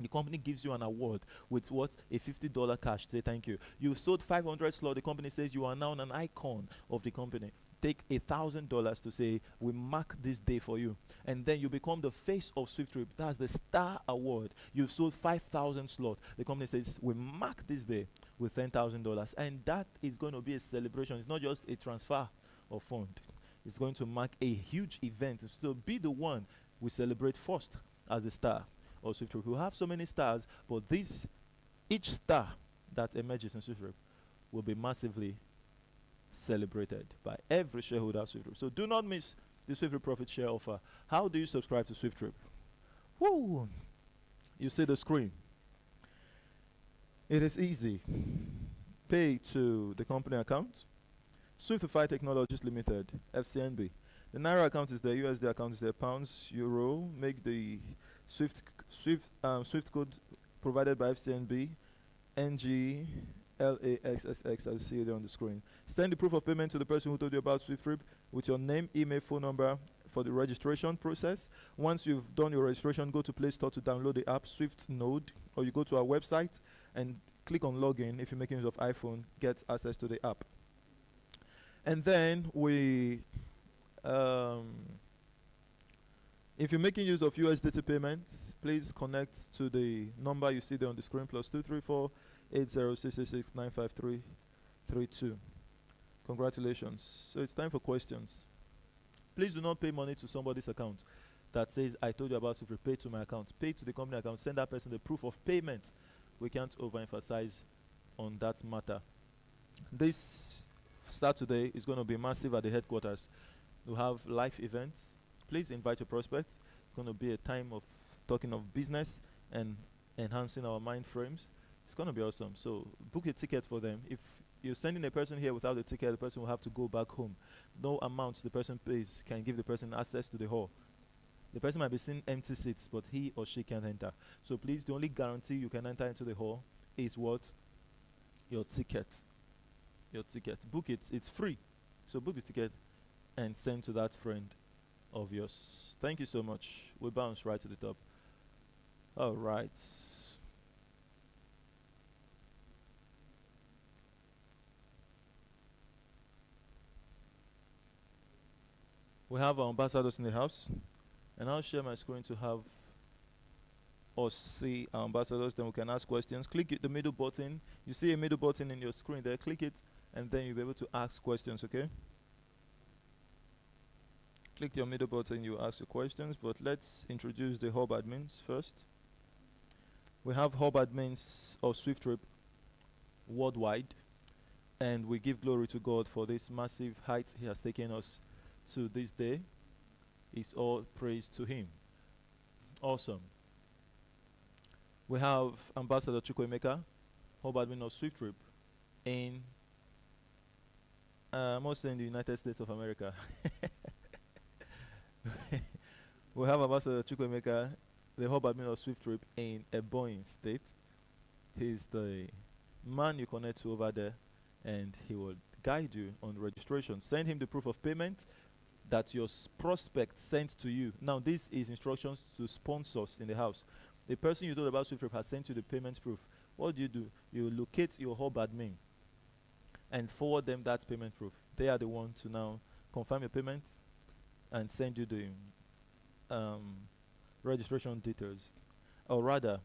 The company gives you an award with what? A $50 cash. Say thank you. You've sold 500 slots. The company says you are now an icon of the company. Take $1,000 to say, we mark this day for you. And then you become the face of SWIFTtrip. That's the Star Award. You've sold 5,000 slots. The company says, we mark this day with $10,000. And that is going to be a celebration. It's not just a transfer of fund. It's going to mark a huge event. So be the one we celebrate first as the star of SWIFTtrip. We have so many stars, but each star that emerges in SWIFTtrip will be massively celebrated by every shareholder of SWIFTtrip. So do not miss the SWIFTtrip Profit Share offer. How do you subscribe to SWIFTtrip? Woo! You see the screen. It is easy. pay to the company account. SWIFTIFY Technologies Limited, FCNB. The Naira account is there, USD account is there, pounds, euro. Make the Swift code provided by FCNB, NGLAXXX, as you see it on the screen. Send the proof of payment to the person who told you about SWIFTtrip with your name, email, phone number for the registration process. Once you've done your registration, go to Play Store to download the app Swift Node, or you go to our website and click on login. If you're making use of iPhone, get access to the app. And then if you're making use of USDT payments, please connect to the number you see there on the screen, +234 8066 95332. Congratulations. So it's time for questions. Please do not pay money to somebody's account that says, I told you about SWIFTtrip, pay to my account. Pay to the company account, send that person the proof of payment. We can't overemphasize on that matter. This Saturday is going to be massive at the headquarters. We'll have live events. Please invite your prospects. It's going to be a time of talking of business and enhancing our mind frames. It's going to be awesome. So book a ticket for them. If you're sending a person here without a ticket, the person will have to go back home. No amounts the person pays can give the person access to the hall. The person might be seeing empty seats, but he or she can't enter. So please, the only guarantee you can enter into the hall is what? Your ticket. Your ticket. Book it. It's free. So book the ticket and send to that friend of yours. Thank you so much. We bounce right to the top. All right. We have our ambassadors in the house, and I'll share my screen to have us see our ambassadors. Then we can ask questions. Click the middle button. You see a middle button in your screen there. Click it, and then you'll be able to ask questions. Okay. Click your middle button, you ask your questions, but let's introduce the hub admins first. We have hub admins of SWIFTtrip worldwide, and we give glory to God for this massive height He has taken us to this day. It's all praise to Him. Awesome. We have Ambassador Chukwemeka, hub admin of SWIFTtrip in mostly in the United States of America. We have Ambassador Chukwemeka, the hub admin of SWIFTtrip in Ebonyi State. He's the man you connect to over there, and he will guide you on registration. Send him the proof of payment that your prospect sent to you. Now, this is instructions to sponsors in the house. The person you told about SWIFTtrip has sent you the payment proof. What do? You locate your hub admin and forward them that payment proof. They are the ones to now confirm your payment and send you the registration details, or rather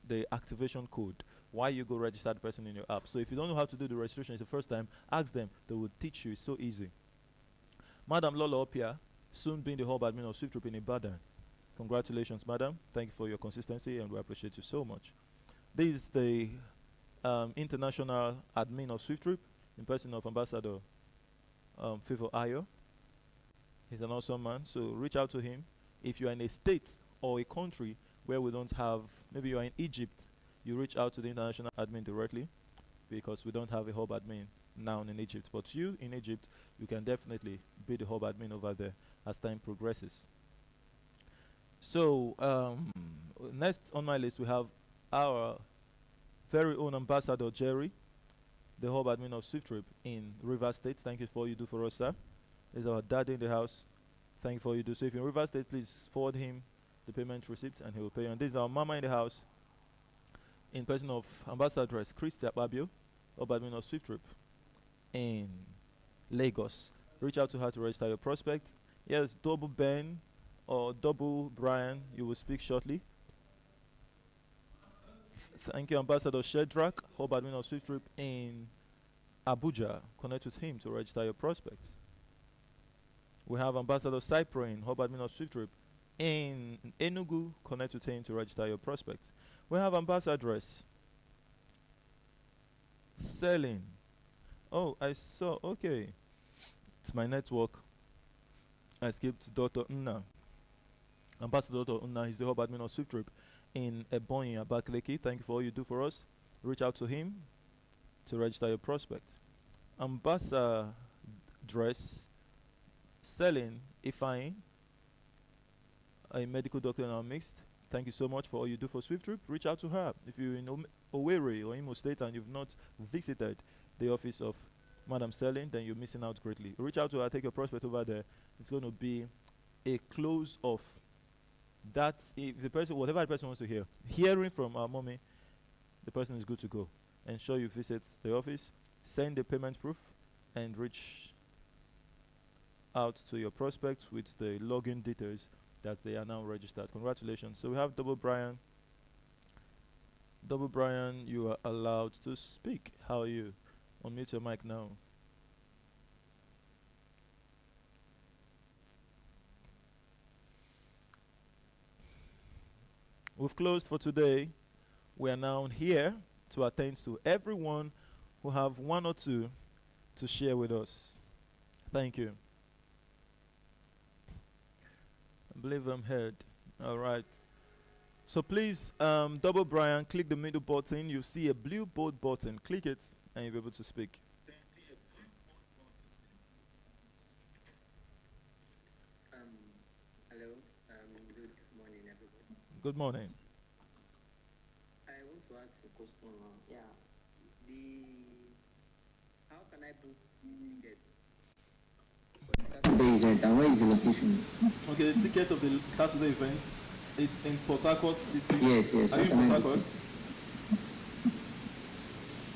the activation code, why you go register the person in your app. So if you don't know how to do the registration, it's the first time, ask them. They will teach you. It's so easy. Madam Lola Opia, soon being the hub admin of SWIFTtrip in Ibadan. Congratulations, madam. Thank you for your consistency, and we appreciate you so much. This is the international admin of SWIFTtrip in person of Ambassador Favor Ayo. He's an awesome man, so reach out to him. If you are in a state or a country where we don't have, maybe you are in Egypt, you reach out to the international admin directly, because we don't have a hub admin now in Egypt. But you in Egypt, you can definitely be the hub admin over there as time progresses. So next on my list, we have our very own Ambassador Jerry, the hub admin of SWIFTtrip in Rivers State. Thank you for all you do for us, sir. This is our daddy in the house. Thank you for all you do. So if you're in Rivers State, please forward him the payment receipt and he will pay you. And this is our mama in the house, in person of Ambassadress Christy Ababio, hub admin of SWIFTtrip in Lagos. Reach out to her to register your prospect. Yes, double Ben or double Brian, you will speak shortly. Thank you, Ambassador Shedrack, hub admin of SWIFTtrip in Abuja. Connect with him to register your prospects. We have Ambassador Cyprian, hub admin of SWIFTtrip in Enugu. Connect with him to register your prospects. We have Ambassadress Selling. Oh, I saw. Okay, it's my network. I skipped Dr. Unna. Ambassador Dr. Unna is the hub admin of SWIFTtrip in Ebonyi, Abakaliki. Thank you for all you do for us. Reach out to him to register your prospect. Ambassador dress selling Ifeanyi, a medical doctor in our midst. Thank you so much for all you do for SWIFTtrip. Reach out to her. If you're in Owerri or Imo State and you've not visited the office of Madam Selling, then you're missing out greatly. Reach out to her, take your prospect over there. It's going to be a close of that. If the person, whatever the person wants to hear, hearing from our mommy, the person is good to go. Ensure you visit the office, send the payment proof, and reach out to your prospects with the login details that they are now registered. Congratulations. So we have Double Brian. Double Brian, you are allowed to speak. How are you? Unmute your mic now. We've closed for today. We are now here to attend to everyone who have one or two to share with us. Thank you. I believe I'm heard. All right. So please, Double Brian, click the middle button. You see a blue bold button. Click it, and you'll be able to speak. Hello. Good morning, everybody. Good morning. I want to ask a question. How can I book tickets for the Saturday event, and where is the location? Okay, the ticket of the Saturday event, it's in Port Harcourt City. Yes. Are you in Port Harcourt?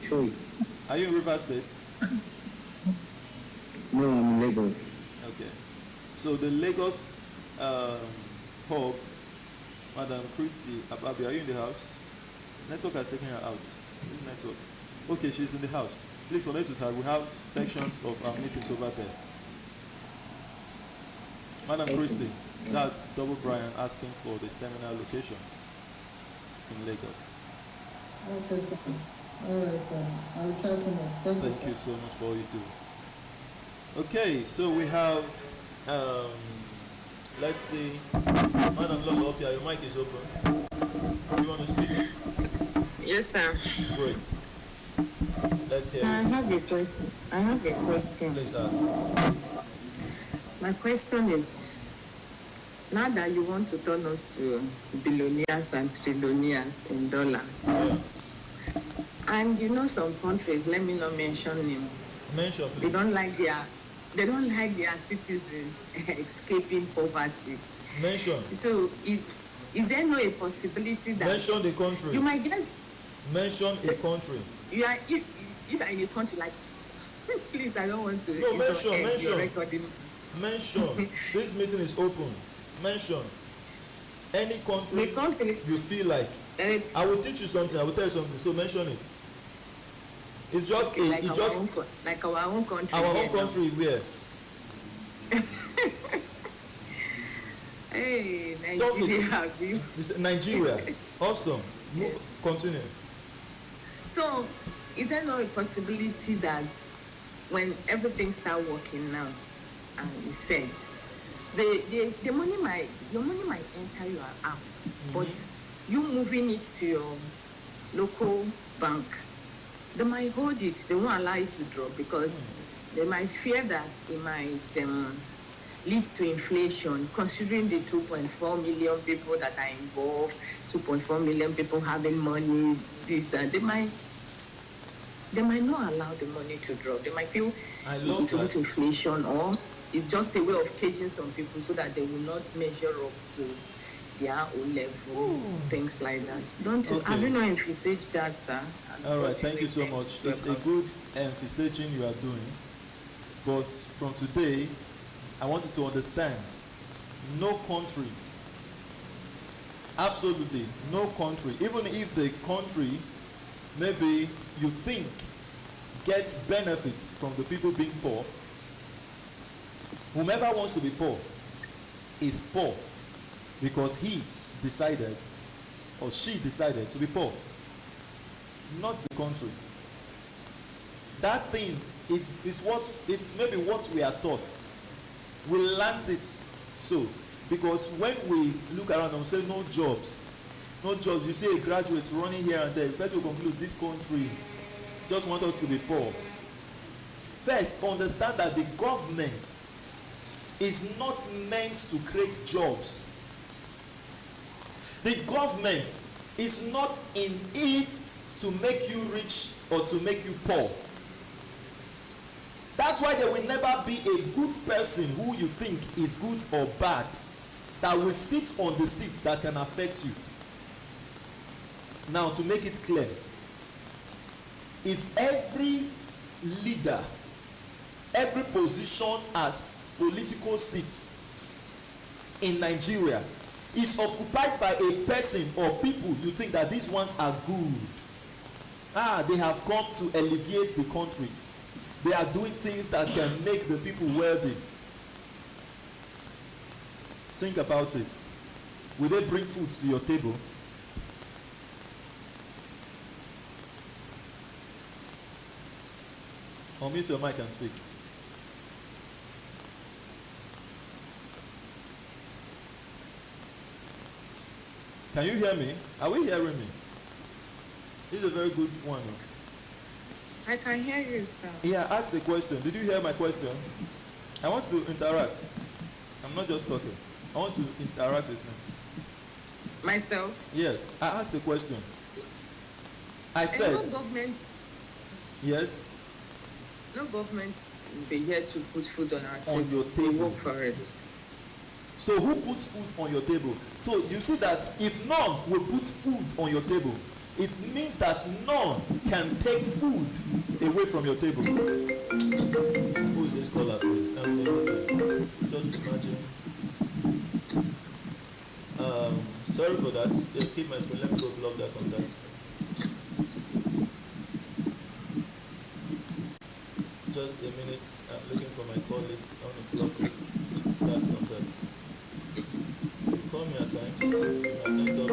Sure. Are you in River State? No, I'm in Lagos. Okay. So the Lagos hub, Madam Christy Ababi, are you in the house? Network has taken her out. This network. Okay, she's in the house. Please connect with her. We have sections of our meetings over there. Madam Christy, that's Double Brian asking for the seminar location in Lagos. Okay, sir. All right, sir. I will try to know. Thank you so much for all you do. Okay, so we have, let's see, Madam Lola Opia, your mic is open. You want to speak? Yes, sir. Great. Let's hear So I you. have a question. Please ask. My question is, now that you want to turn us to billionaires and trillionaires in dollars, Yeah. and you know some countries, let me not mention names, Mention, they please. don't like their citizens escaping poverty. Mention. So is there no a possibility that Mention the country. you might get, Mention a country. you are, if you are in a country like, please, I don't want to. No, mention. You're recording. Mention. This meeting is open. Mention. Any country The country, you feel like. I will teach you something. I will tell you something. So mention it. It's just a. like It's our just own, like our own country. our here own now. country. Where? Hey, Talk it. Nigeria. It's Nigeria. Awesome. Move. Continue. So, is there no possibility that when everything start working now, and it's set, your money might enter your app, but you moving it to your local bank, they might hold it. They won't allow it to drop because they might fear that it might lead to inflation, considering the 2.4 million people that are involved, 2.4 million people having money, this, that. They might not allow the money to drop. They might feel I love it's that. inflation, or it's just a way of caging some people so that they will not measure up to their own level, things like that. Don't you? Okay. Have you not envisaged that, sir? All right. Thank you so much. It's a good emphasizing you are doing. But from today, I want you to understand, no country, absolutely no country, even if the country maybe you think gets benefits from the people being poor, whomever wants to be poor is poor because he decided or she decided to be poor, not the country. That thing, it's maybe what we are taught. We learned it so, because when we look around and say no jobs, you see a graduate running here and there, the person will conclude this country just want us to be poor. First, understand that the government is not meant to create jobs. The government is not in it to make you rich or to make you poor. That's why there will never be a good person who you think is good or bad that will sit on the seat that can affect you. Now, to make it clear, if every leader, every position as political seats in Nigeria is occupied by a person or people you think that these ones are good, they have come to alleviate the country, they are doing things that can make the people wealthy, think about it. Will they bring food to your table? Unmute your mic and speak. Can you hear me? Are we hearing me? This is a very good one. I can hear you, sir. Yeah, ask the question. Did you hear my question? I want to interact. I'm not just talking. I want to interact with me. Myself? Yes, I asked the question. I said. No government. Yes. No government will be here to put food on our table. On your table. We work for it. So who puts food on your table? So you see that if none will put food on your table, it means that none can take food away from your table. Who is this caller, please? Just imagine. Sorry for that. Just keep my screen. Let me go block that contact. Just a minute. I'm looking for my call list. I want to block that contact. Call me at times. I end up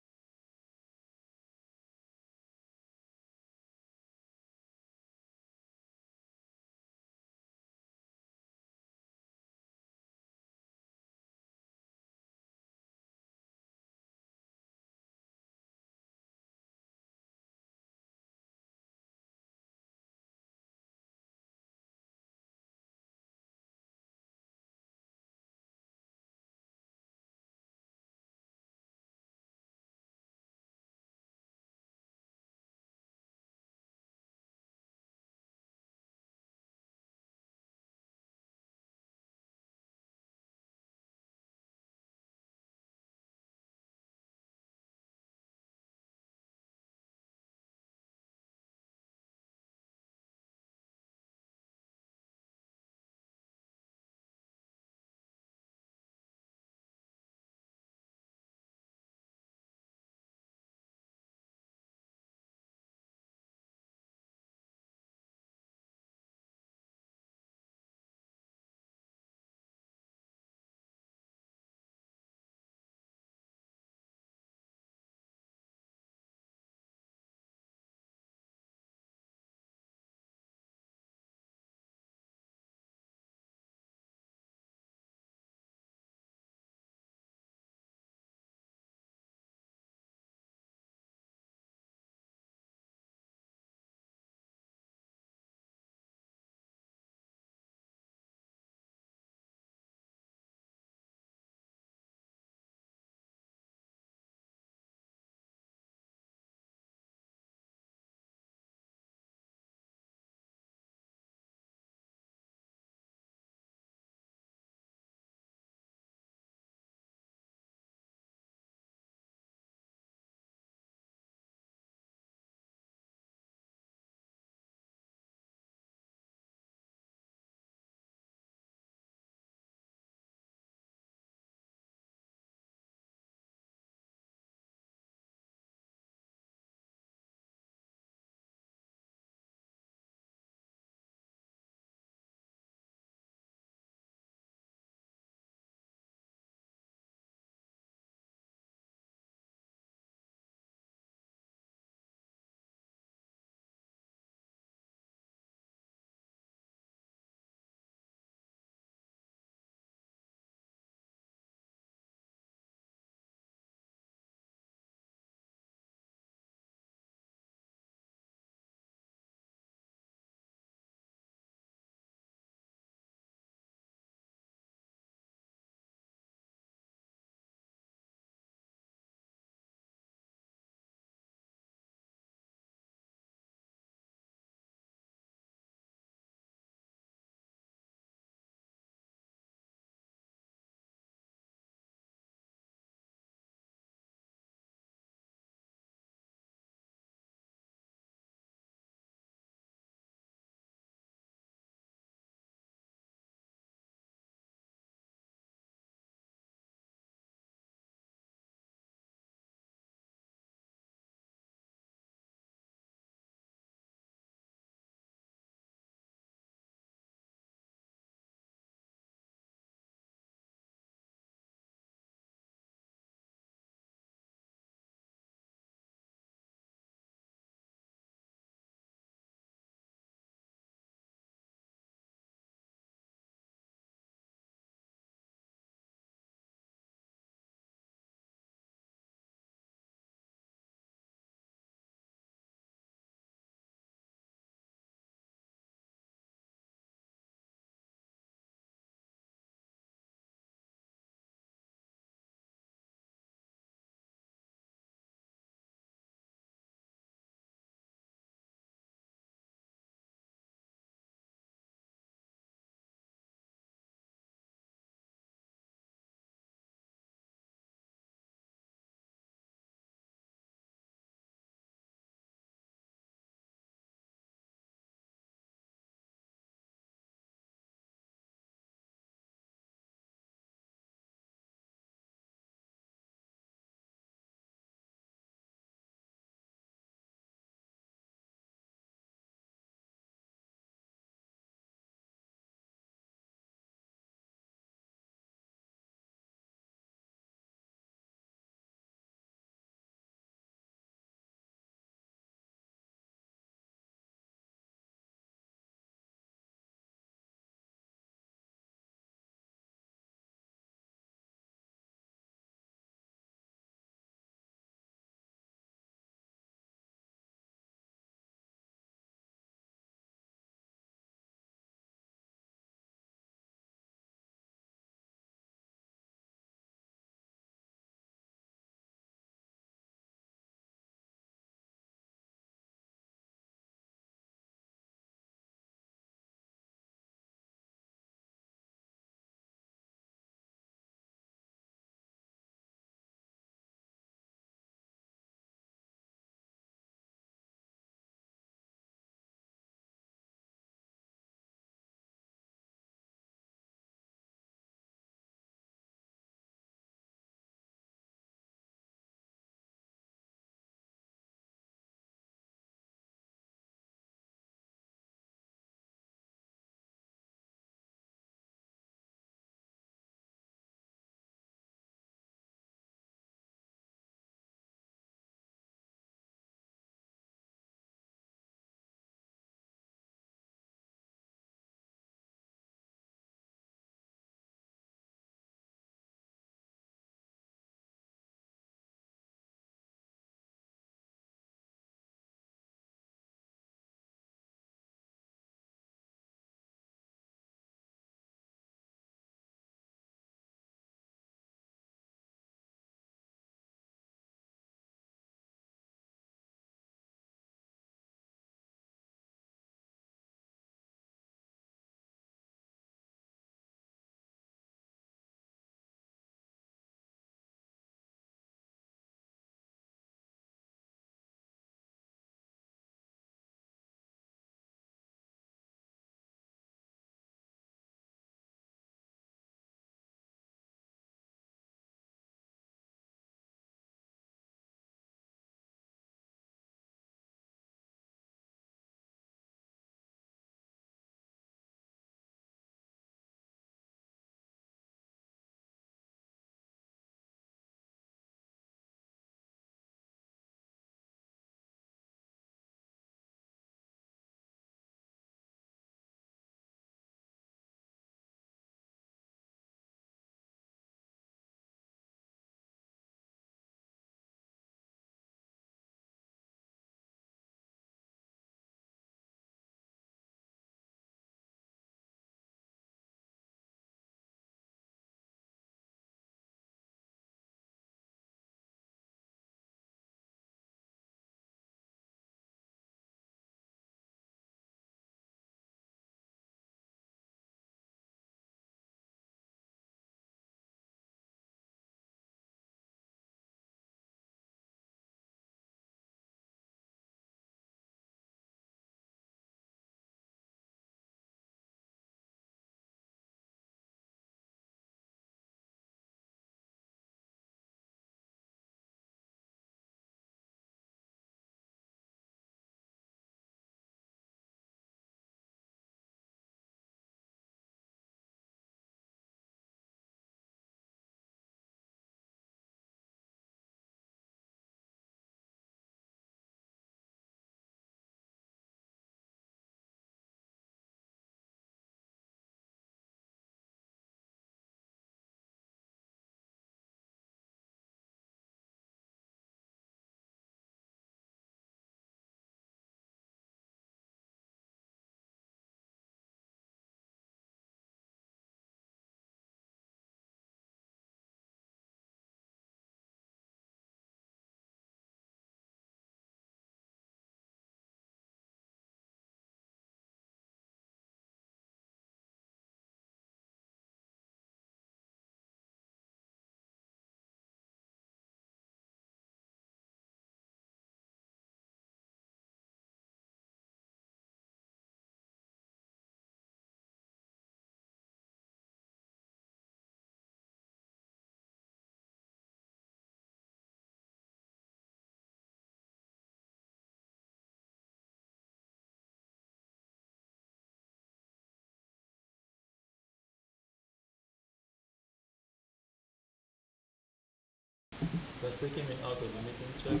That's taking me out of the meeting.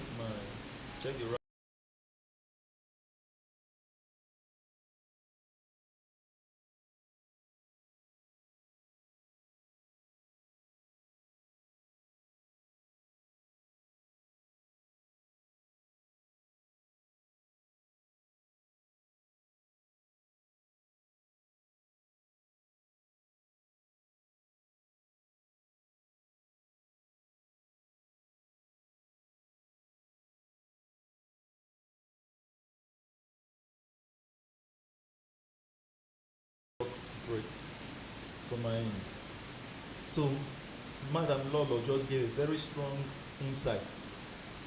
Check the right. Break from my end. So, Madam Lolo just gave a very strong insight.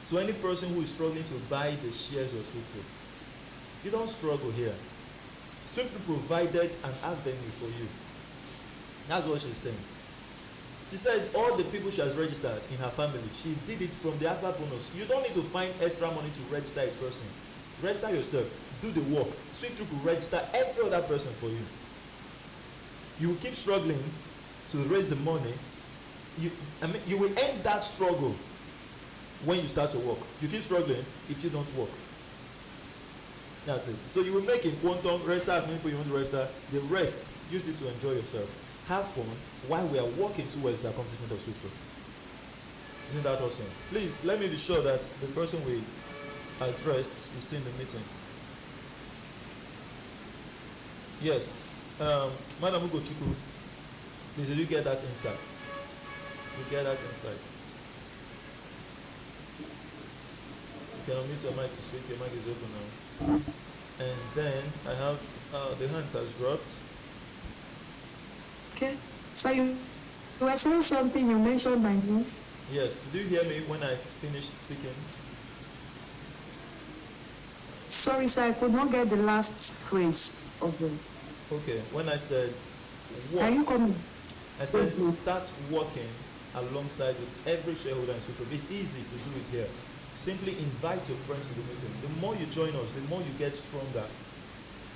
So, any person who is struggling to buy the shares of SWIFTtrip, you don't struggle here. SWIFTtrip provided an avenue for you. That's what she's saying. She said all the people she has registered in her family, she did it from the advert bonus. You don't need to find extra money to register a person. Register yourself. Do the work. SWIFTtrip will register every other person for you. You will keep struggling to raise the money. You will end that struggle when you start to work. You keep struggling if you don't work. That's it. So you will make in quantum, register as many people you want to register. The rest, use it to enjoy yourself. Have fun while we are working towards the accomplishment of SWIFTtrip. Isn't that awesome? Please, let me be sure that the person we addressed is still in the meeting. Yes. Madam Ugochukwu, please, did you get that insight? You get that insight? You can unmute your mic to speak. Your mic is open now. And then I have the hands has dropped. Okay. So you were saying something, you mentioned my name. Yes. Did you hear me when I finished speaking? Sorry, sir, I could not get the last phrase of it. Okay. When I said work, Are you coming? I said start working alongside with every shareholder in SWIFTtrip. It's easy to do it here. Simply invite your friends to the meeting. The more you join us, the more you get stronger.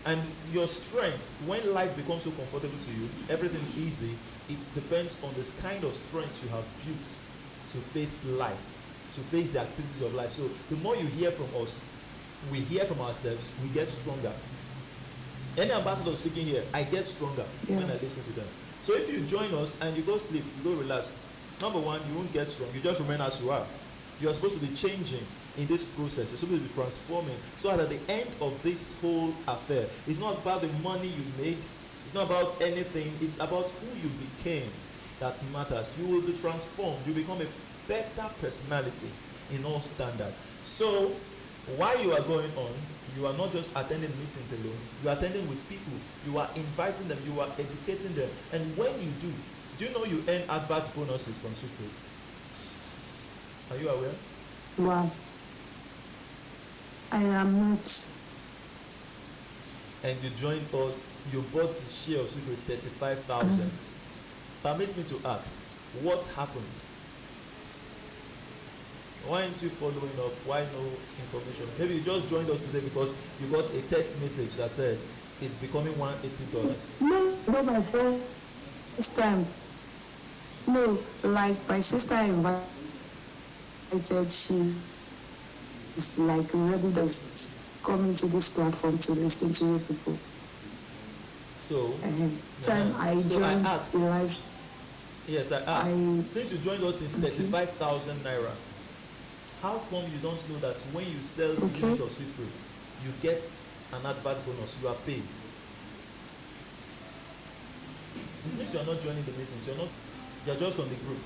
And your strength, when life becomes so comfortable to you, everything easy, it depends on this kind of strength you have built to face life, to face the activities of life. So the more you hear from us, we hear from ourselves, we get stronger. Any ambassador speaking here, I get stronger when I listen to them. So if you join us and you go sleep, you go relax, number one, you won't get strong. You just remain as you are. You are supposed to be changing in this process. You're supposed to be transforming. So at the end of this whole affair, it's not about the money you make. It's not about anything. It's about who you became that matters. You will be transformed. You become a better personality in all standard. So while you are going on, you are not just attending meetings alone. You are attending with people. You are inviting them. You are educating them. And when you do you know you earn advert bonuses from SWIFTtrip? Are you aware? Wow. I am not. And you joined us, you bought the share of SWIFTtrip 35,000. Permit me to ask, what happened? Why aren't you following up? Why no information? Maybe you just joined us today because you got a text message that said it's becoming $180. No, my first time. No, like my sister invited, she is like ready to come into this platform to listen to you people. So, I asked the live. Yes, I asked. Since you joined us, it's 35,000 naira. How come you don't know that when you sell the unit of SWIFTtrip, you get an advert bonus? You are paid. It means you are not joining the meetings. You are just on the group.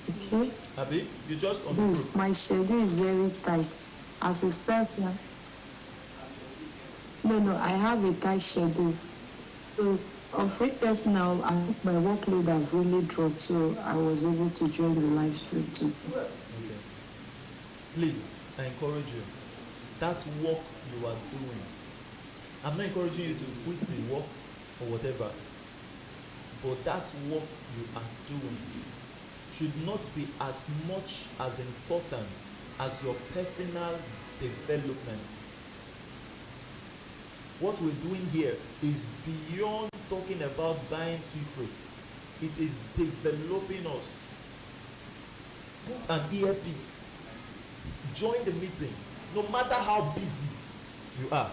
Okay. Abi, you're just on the group. My schedule is very tight. As a staff now. No, I have a tight schedule. So on SWIFTTech now, I think my workload have really dropped, so I was able to join the live stream too. Okay. Please, I encourage you. That work you are doing, I'm not encouraging you to quit the work or whatever, but that work you are doing should not be as much as important as your personal development. What we're doing here is beyond talking about buying SWIFTtrip. It is developing us. Put an earpiece. Join the meeting. No matter how busy you are.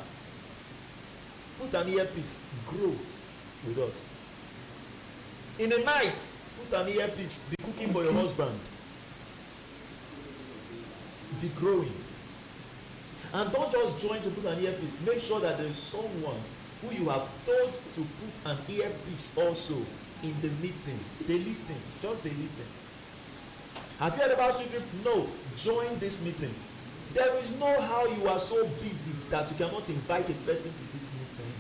Put an earpiece. Grow with us. In the night, put an earpiece. Be cooking for your husband. Be growing. And don't just join to put an earpiece. Make sure that there is someone who you have told to put an earpiece also in the meeting. They listen. Just they listen. Have you heard about SWIFTtrip? No. Join this meeting. There is no how you are so busy that you cannot invite a person to this meeting.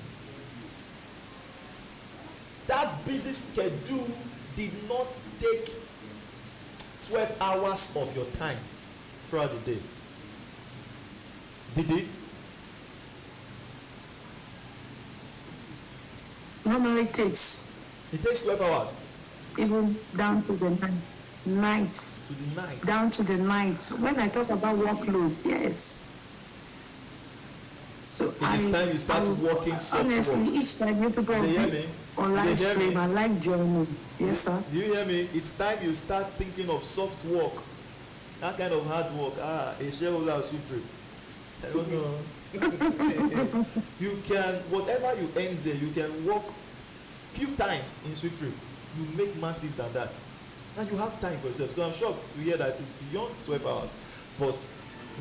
That busy schedule did not take 12 hours of your time throughout the day. Did it? No, it takes. It takes 12 hours. Even down to the night. To the night. Down to the night. When I talk about workload, yes. So It is time you start working soft honestly, work. each time you people Do you hear me? on Do you live hear me? stream, I like joining. Yes, sir. Do you hear me? It's time you start thinking of soft work. That kind of hard work. A shareholder of SWIFTtrip. I don't know. You can, whatever you end there, you can work few times in SWIFTtrip. You make massive than that. And you have time for yourself. So I'm shocked to hear that it's beyond 12 hours. But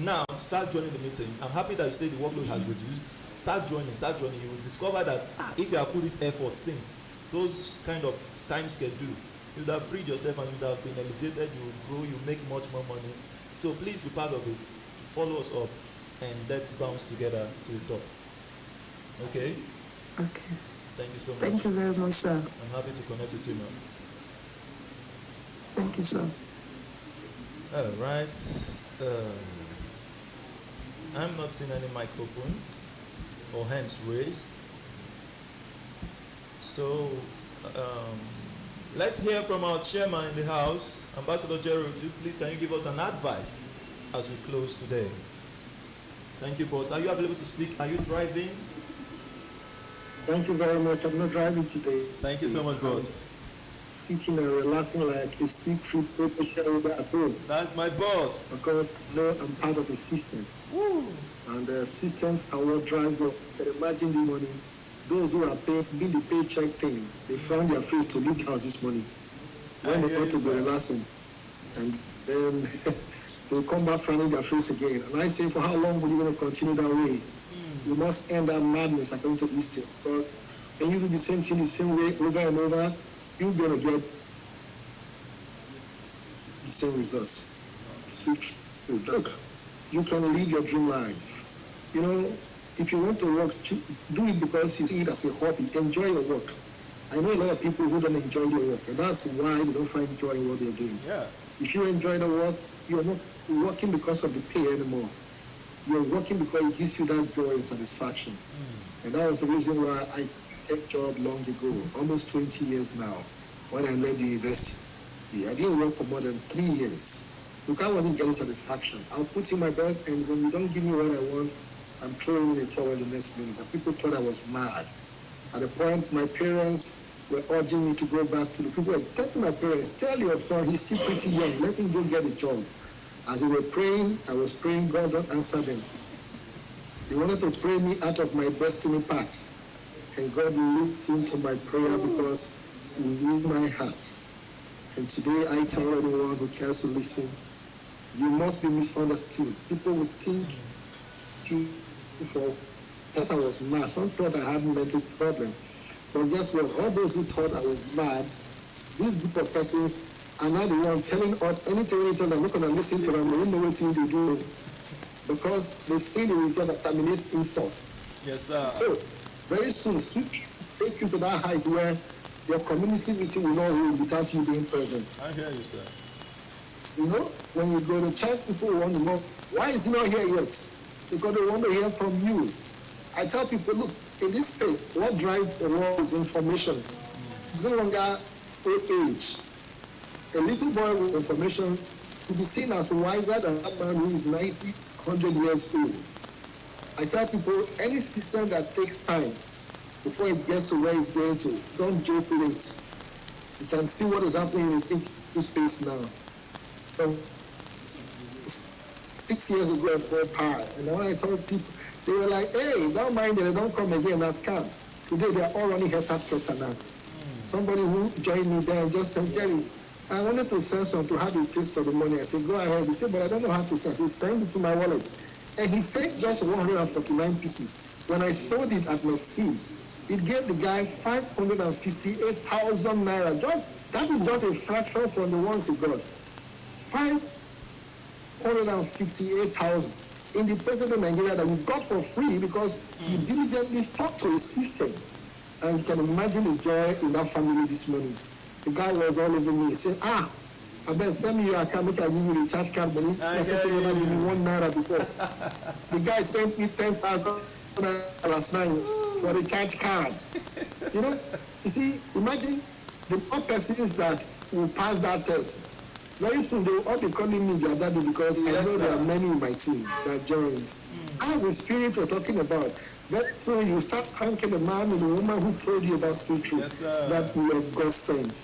now, start joining the meeting. I'm happy that you say the workload has reduced. Start joining. You will discover that if you have put this effort since, those kind of time schedule, you would have freed yourself and you would have been elevated, you will grow, you make much more money. So please be part of it. Follow us up and let's bounce together to the top. Okay? Okay. Thank you so much. Thank you very much, sir. I'm happy to connect with you now. Thank you, sir. All right. I'm not seeing any mic open or hands raised. So let's hear from our chairman in the house, Ambassador Gerald. Please, can you give us an advice as we close today? Thank you, boss. Are you available to speak? Are you driving? Thank you very much. I'm not driving today. Thank you so much, boss. Sitting and relaxing like a secret paper shareholder at home. That's my boss. Because I'm part of the system. Woo. And the systems are what drives up. But imagine the money. Those who are paid, in the paycheck thing, they found their face to leave the house this morning. When they ought to be relaxing. And then they'll come back frowning their face again. And I say, for how long will you going to continue that way? You must end that madness according to Easter. Because when you do the same thing the same way over and over, you're going to get the same results. Switch. Look, you can live your dream life. You know, if you want to work, do it because you see it as a hobby. Enjoy your work. I know a lot of people who don't enjoy their work, and that's why they don't find joy in what they're doing. Yeah. If you enjoy the work, you're not working because of the pay anymore. You're working because it gives you that joy and satisfaction. And that was the reason why I took a job long ago, almost 20 years now, when I left the university. I didn't work for more than 3 years because I wasn't getting satisfaction. I'll put in my best, and when you don't give me what I want, I'm throwing in the towel the next minute. And people thought I was mad. At the point, my parents were urging me to go back to the people. I said to my parents, tell your son he's still pretty young, let him go get a job. As they were praying, I was praying, God don't answer them. They wanted to pray me out of my destiny path. And God listened to my prayer because He knew my heart. And today I tell everyone who cares to listen, you must be misunderstood. People would think you thought I was mad. Some thought I had mental problem. But guess what? All those who thought I was mad, this group of persons are not the one telling us anything we tell them. I'm not going to listen to them. They don't know what they do because they feel it will terminate insult. Yes, sir. So, very soon, switch take you to that height where your community meeting will not hold without you being present. I hear you, sir. You know, when you go to church, people want to know, why is he not here yet? Because they want to hear from you. I tell people, look, in this space, what drives the world is information. It's no longer old age. A little boy with information will be seen as wiser than that man who is 90, 100 years old. I tell people, any system that takes time before it gets to where it's going to, don't joke with it. You can see what is happening in the space now. So 6 years ago I bought power. And when I told people, they were like, hey, don't mind it, they don't come again, that's scam. Today they are all running head-to-skelter now. Somebody who joined me there and just said, Jerry, I wanted to send some to have a taste of the money. I said, go ahead. He said, but I don't know how to send. He sent it to my wallet. And he sent just 149 pieces. When I sold it at Merci, it gave the guy 558,000 naira. That is just a fraction from the ones he got. 558,000 in the president of Nigeria that we got for free because you diligently talked to a system. And you can imagine the joy in that family this morning. The guy was all over me. He said, I bet send me your account, make I give you the charge card money. I give me 1 naira before. The guy sent me 10,000 last night for the charge card. You know, you see, imagine the more persons that will pass that test. Very soon they will all be calling me their daddy because I know there are many in my team that joined. As the spirit we're talking about, very soon you start thanking the man and the woman who told you about SWIFTtrip, that you are God sent.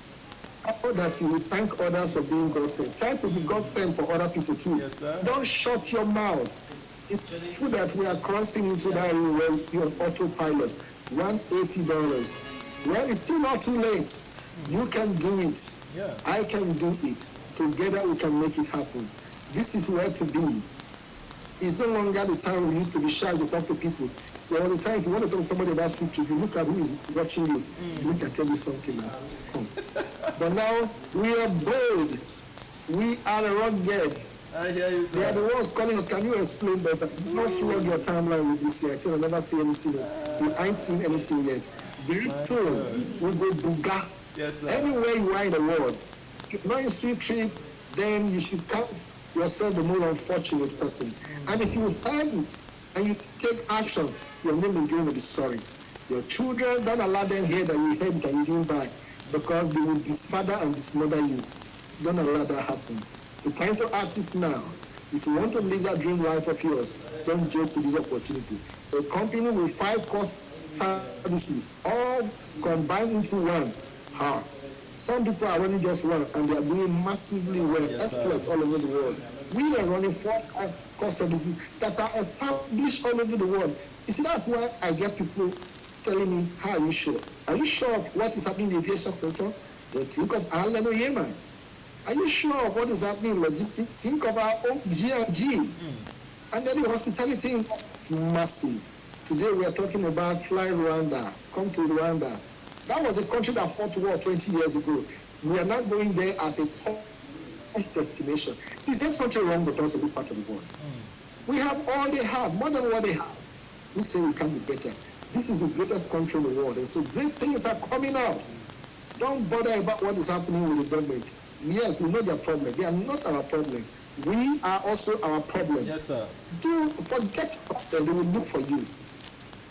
How that you will thank others for being God sent. Try to be God sent for other people too. Don't shut your mouth. It's true that we are crossing into that road on autopilot. $180. Well, it's still not too late. You can do it. I can do it. Together we can make it happen. This is where to be. It's no longer the time we used to be shy to talk to people. There was a time if you want to talk to somebody about SWIFTtrip, you look at who is watching you. You look at tell you something now. But now we are bold. We are rugged. I hear you, sir. They are the ones calling us. Can you explain better? Not slug your timeline with this thing. I said I never see anything. We ain't seen anything yet. Very soon we go booga. Yes, sir. Anywhere you are in the world. If you're not in SWIFTtrip, then you should count yourself the more unfortunate person. And if you have it and you take action, your name is going to be sorry. Your children, don't allow them hear that you had it and you didn't buy, because they will disfather and dismother you. Don't allow that happen. The time to act is now. If you want to live that dream life of yours, don't joke with this opportunity. A company with 5 core services, all combined into one. Some people are running just one and they are doing massively well, exploit all over the world. We are running 4 core services that are established all over the world. You see, that's why I get people telling me, how are you sure? Are you sure of what is happening in the aviation sector? They think of Ireland or Yemen. Are you sure of what is happening in logistics? Think of our own G&G. And then the hospitality is massive. Today we are talking about Fly Rwanda. Come to Rwanda. That was a country that fought war 20 years ago. We are not going there as a tourist destination. Is there something wrong with us in this part of the world? We have all they have, more than what they have. We say we can be better. This is the greatest country in the world, and so great things are coming out. Don't bother about what is happening with the government. Yes, we know their problem. They are not our problem. We are also our problem. Yes, sir. Do forget about them. They will look for you.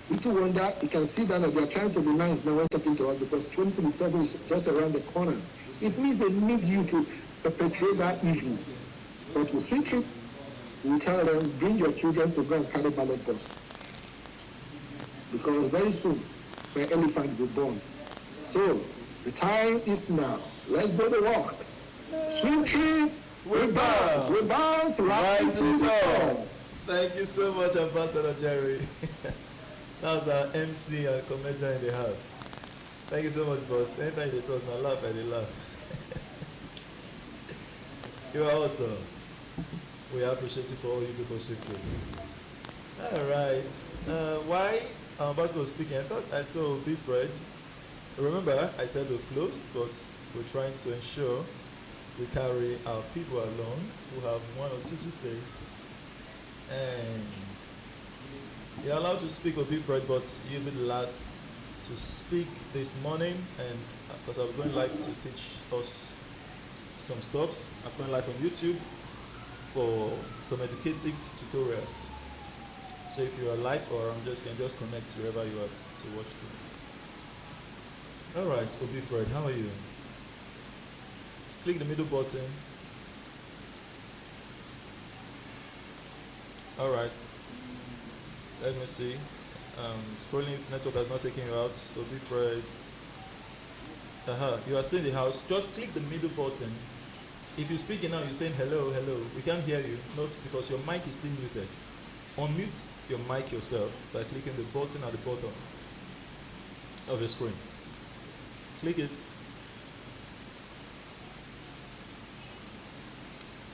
If you wonder, you can see that they are trying to be nice now when talking to us because 2027 is just around the corner. It means they need you to perpetrate that evil. But with SWIFTtrip, we tell them, bring your children to go and carry ballot post. Because very soon, my elephant will be born. So, the time is now. Let's go to work. SWIFTtrip, we bounce right into the door. Thank you so much, Ambassador Jerry. That's our MC and commenter in the house. Thank you so much, boss. Anytime they talk, I laugh, I laugh. You are awesome. We appreciate you for all you do for SWIFTtrip. All right. Why Ambassador was speaking, I thought I saw Big Fred. Remember, I said we've closed, but we're trying to ensure we carry our people along who have one or two to say. And you're allowed to speak, Big Fred, but you'll be the last to speak this morning. And because I'm going live to teach us some stuff, I'm going live on YouTube for some educative tutorials. So if you are live or can just connect wherever you are to watch through. All right, Obi Fred, how are you? Click the middle button. All right. Let me see. Scrolling if network has not taken you out. Obi Fred. You are still in the house. Just click the middle button If you speak now, you're saying hello, hello. We can't hear you, not because your mic is still muted. Unmute your mic yourself by clicking the button at the bottom of your screen. Click it.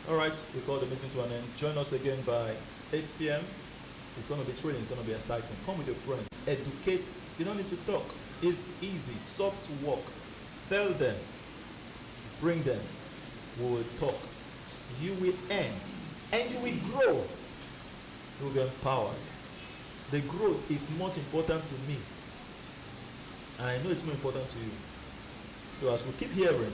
All right, we call the meeting to an end. Join us again by 8 p.m. It's going to be thrilling. It's going to be exciting. Come with your friends. Educate. You don't need to talk. It's easy. Soft work. Tell them. Bring them. We will talk. You will earn. And you will grow. You will be empowered. The growth is much important to me. And I know it's more important to you. So as we keep hearing,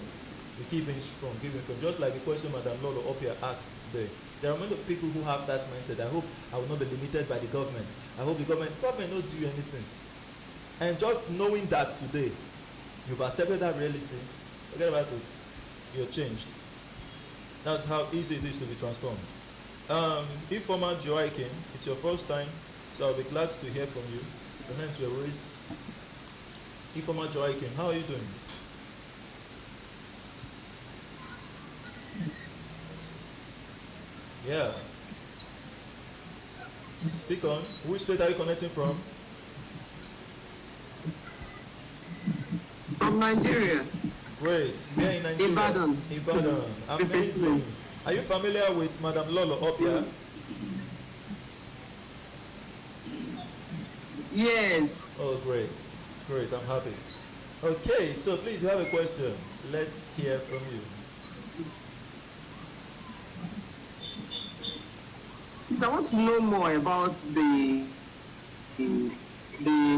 we keep being strong, giving firm. Just like the question Madam Lolo up here asked today. There are many people who have that mindset. I hope I will not be limited by the government. I hope the government not do anything. And just knowing that today, you've accepted that reality, forget about it. You're changed. That's how easy it is to be transformed. Informer Joachim, it's your first time, so I'll be glad to hear from you. The hands were raised. Informer Joachim, how are you doing? Yeah. Speak on. Which state are you connecting from? From Nigeria. Great. We are in Nigeria. Ibadan. Ibadan. Amazing. Are you familiar with Madam Lolo up here? Yes. Oh, great. Great. I'm happy. Okay, so please, you have a question. Let's hear from you. So I want to know more about the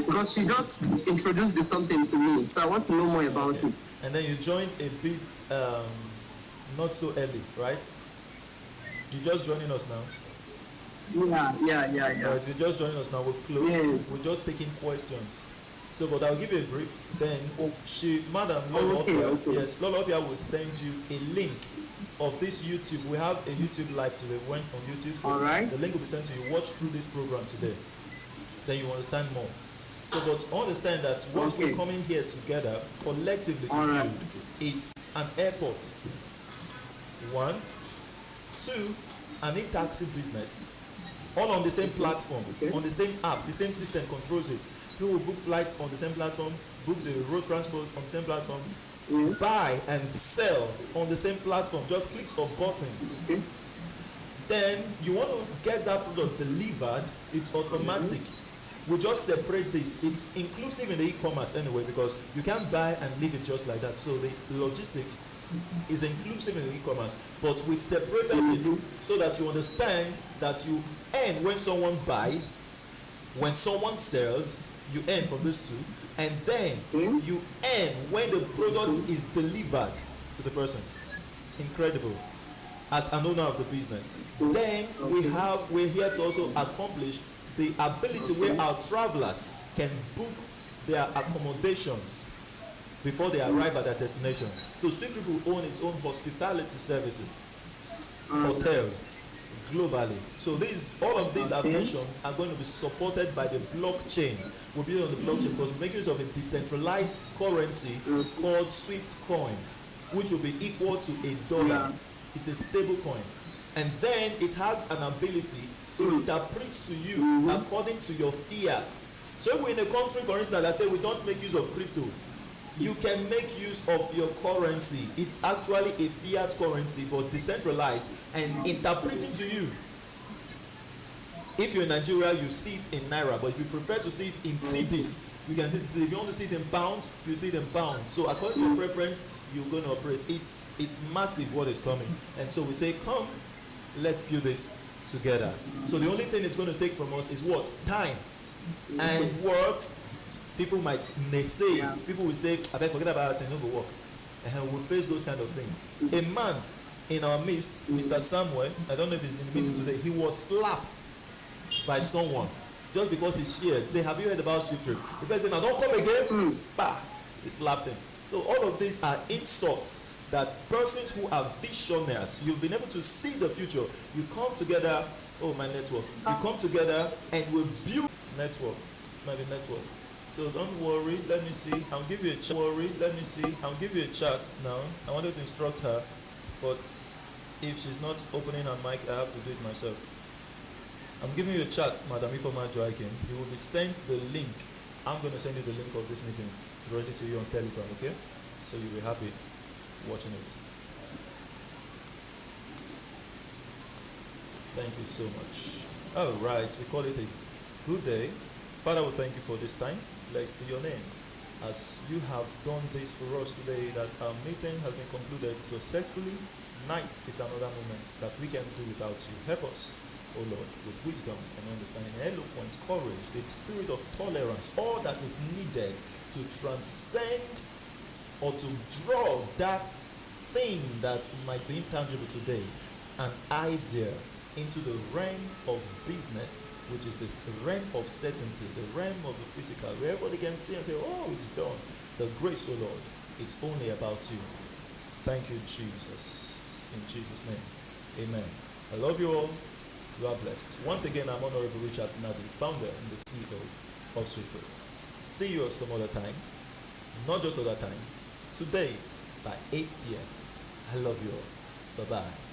because she just introduced something to me, so I want to know more about it. And then you joined a bit not so early, right? You're just joining us now. Yeah. Right, if you're just joining us now, we've closed. Yes. We're just taking questions. So, but I'll give you a brief. Then Madam Lolo Opia, yes, Lolo Opia will send you a link of this YouTube. We have a YouTube live today. We went on YouTube, so the link will be sent to you. Watch through this program today. Then you understand more. So, but understand that what we're coming here together collectively to build, it's an airport. 1, 2, an e-taxi business. All on the same platform, on the same app, the same system controls it. People will book flights on the same platform, book the road transport on the same platform, buy and sell on the same platform, just clicks of buttons. Then you want to get that product delivered, it's automatic. We just separate this. It's inclusive in the e-commerce anyway, because you can't buy and leave it just like that. So the logistics is inclusive in the e-commerce, but we separated it so that you understand that you earn when someone buys, when someone sells, you earn from these two, and then you earn when the product is delivered to the person. Incredible. As an owner of the business. Then we're here to also accomplish the ability where our travelers can book their accommodations before they arrive at their destination. So SWIFTtrip will own its own hospitality services, hotels, globally. So all of these I've mentioned are going to be supported by the blockchain. We'll be on the blockchain because we're making use of a decentralized currency called Swift coin, which will be equal to $1. It's a stable coin. And then it has an ability to interpret to you according to your fiat. So if we're in a country, for instance, that say we don't make use of crypto, you can make use of your currency. It's actually a fiat currency, but decentralized and interpreting to you. If you're in Nigeria, you see it in Naira, but if you prefer to see it in cedis, you can see it. If you want to see it in pounds, you see it in pounds. So according to your preference, you're going to operate. It's massive what is coming. And so we say, come, let's build it together. So the only thing it's going to take from us is what? Time. And what? People might naysay it. People will say, I better forget about it and don't go work. And we'll face those kind of things. A man in our midst, Mr. Samuel, I don't know if he's in the meeting today, he was slapped by someone just because he shared. Say, have you heard about SWIFTtrip? The person, now don't come again. Bah, he slapped him. So all of these are insults that persons who are visionaries, you've been able to see the future. You come together, oh, my network. You come together and we build network. It might be network. So don't worry, let me see. I'll give you a chat. I'll give you a chat now. I wanted to instruct her. but if she's not opening her mic, I have to do it myself. I'm giving you a chat, Madam Ifoma Joaquin. You will be sent the link. I'm going to send you the link of this meeting directly to you on Telegram, okay? So you'll be happy watching it. Thank you so much. All right, we call it a good day. Father, we thank you for this time. Blessed be your name. As you have done this for us today, that our meeting has been concluded successfully. Night is another moment that we can do without you. Help us, O Lord, with wisdom and understanding, eloquence, courage, the spirit of tolerance, all that is needed to transcend or to draw that thing that might be intangible today, an idea, into the realm of business, which is this realm of certainty, the realm of the physical, where everybody can see and say, oh, it's done. The grace, O Lord, it's only about you. Thank you, Jesus. In Jesus' name, amen. I love you all. You are blessed. Once again, I'm Honorable Richard Nadi, founder and the CEO of SWIFTtrip. See you some other time, not just other time, today by 8 p.m. I love you all. Bye-bye.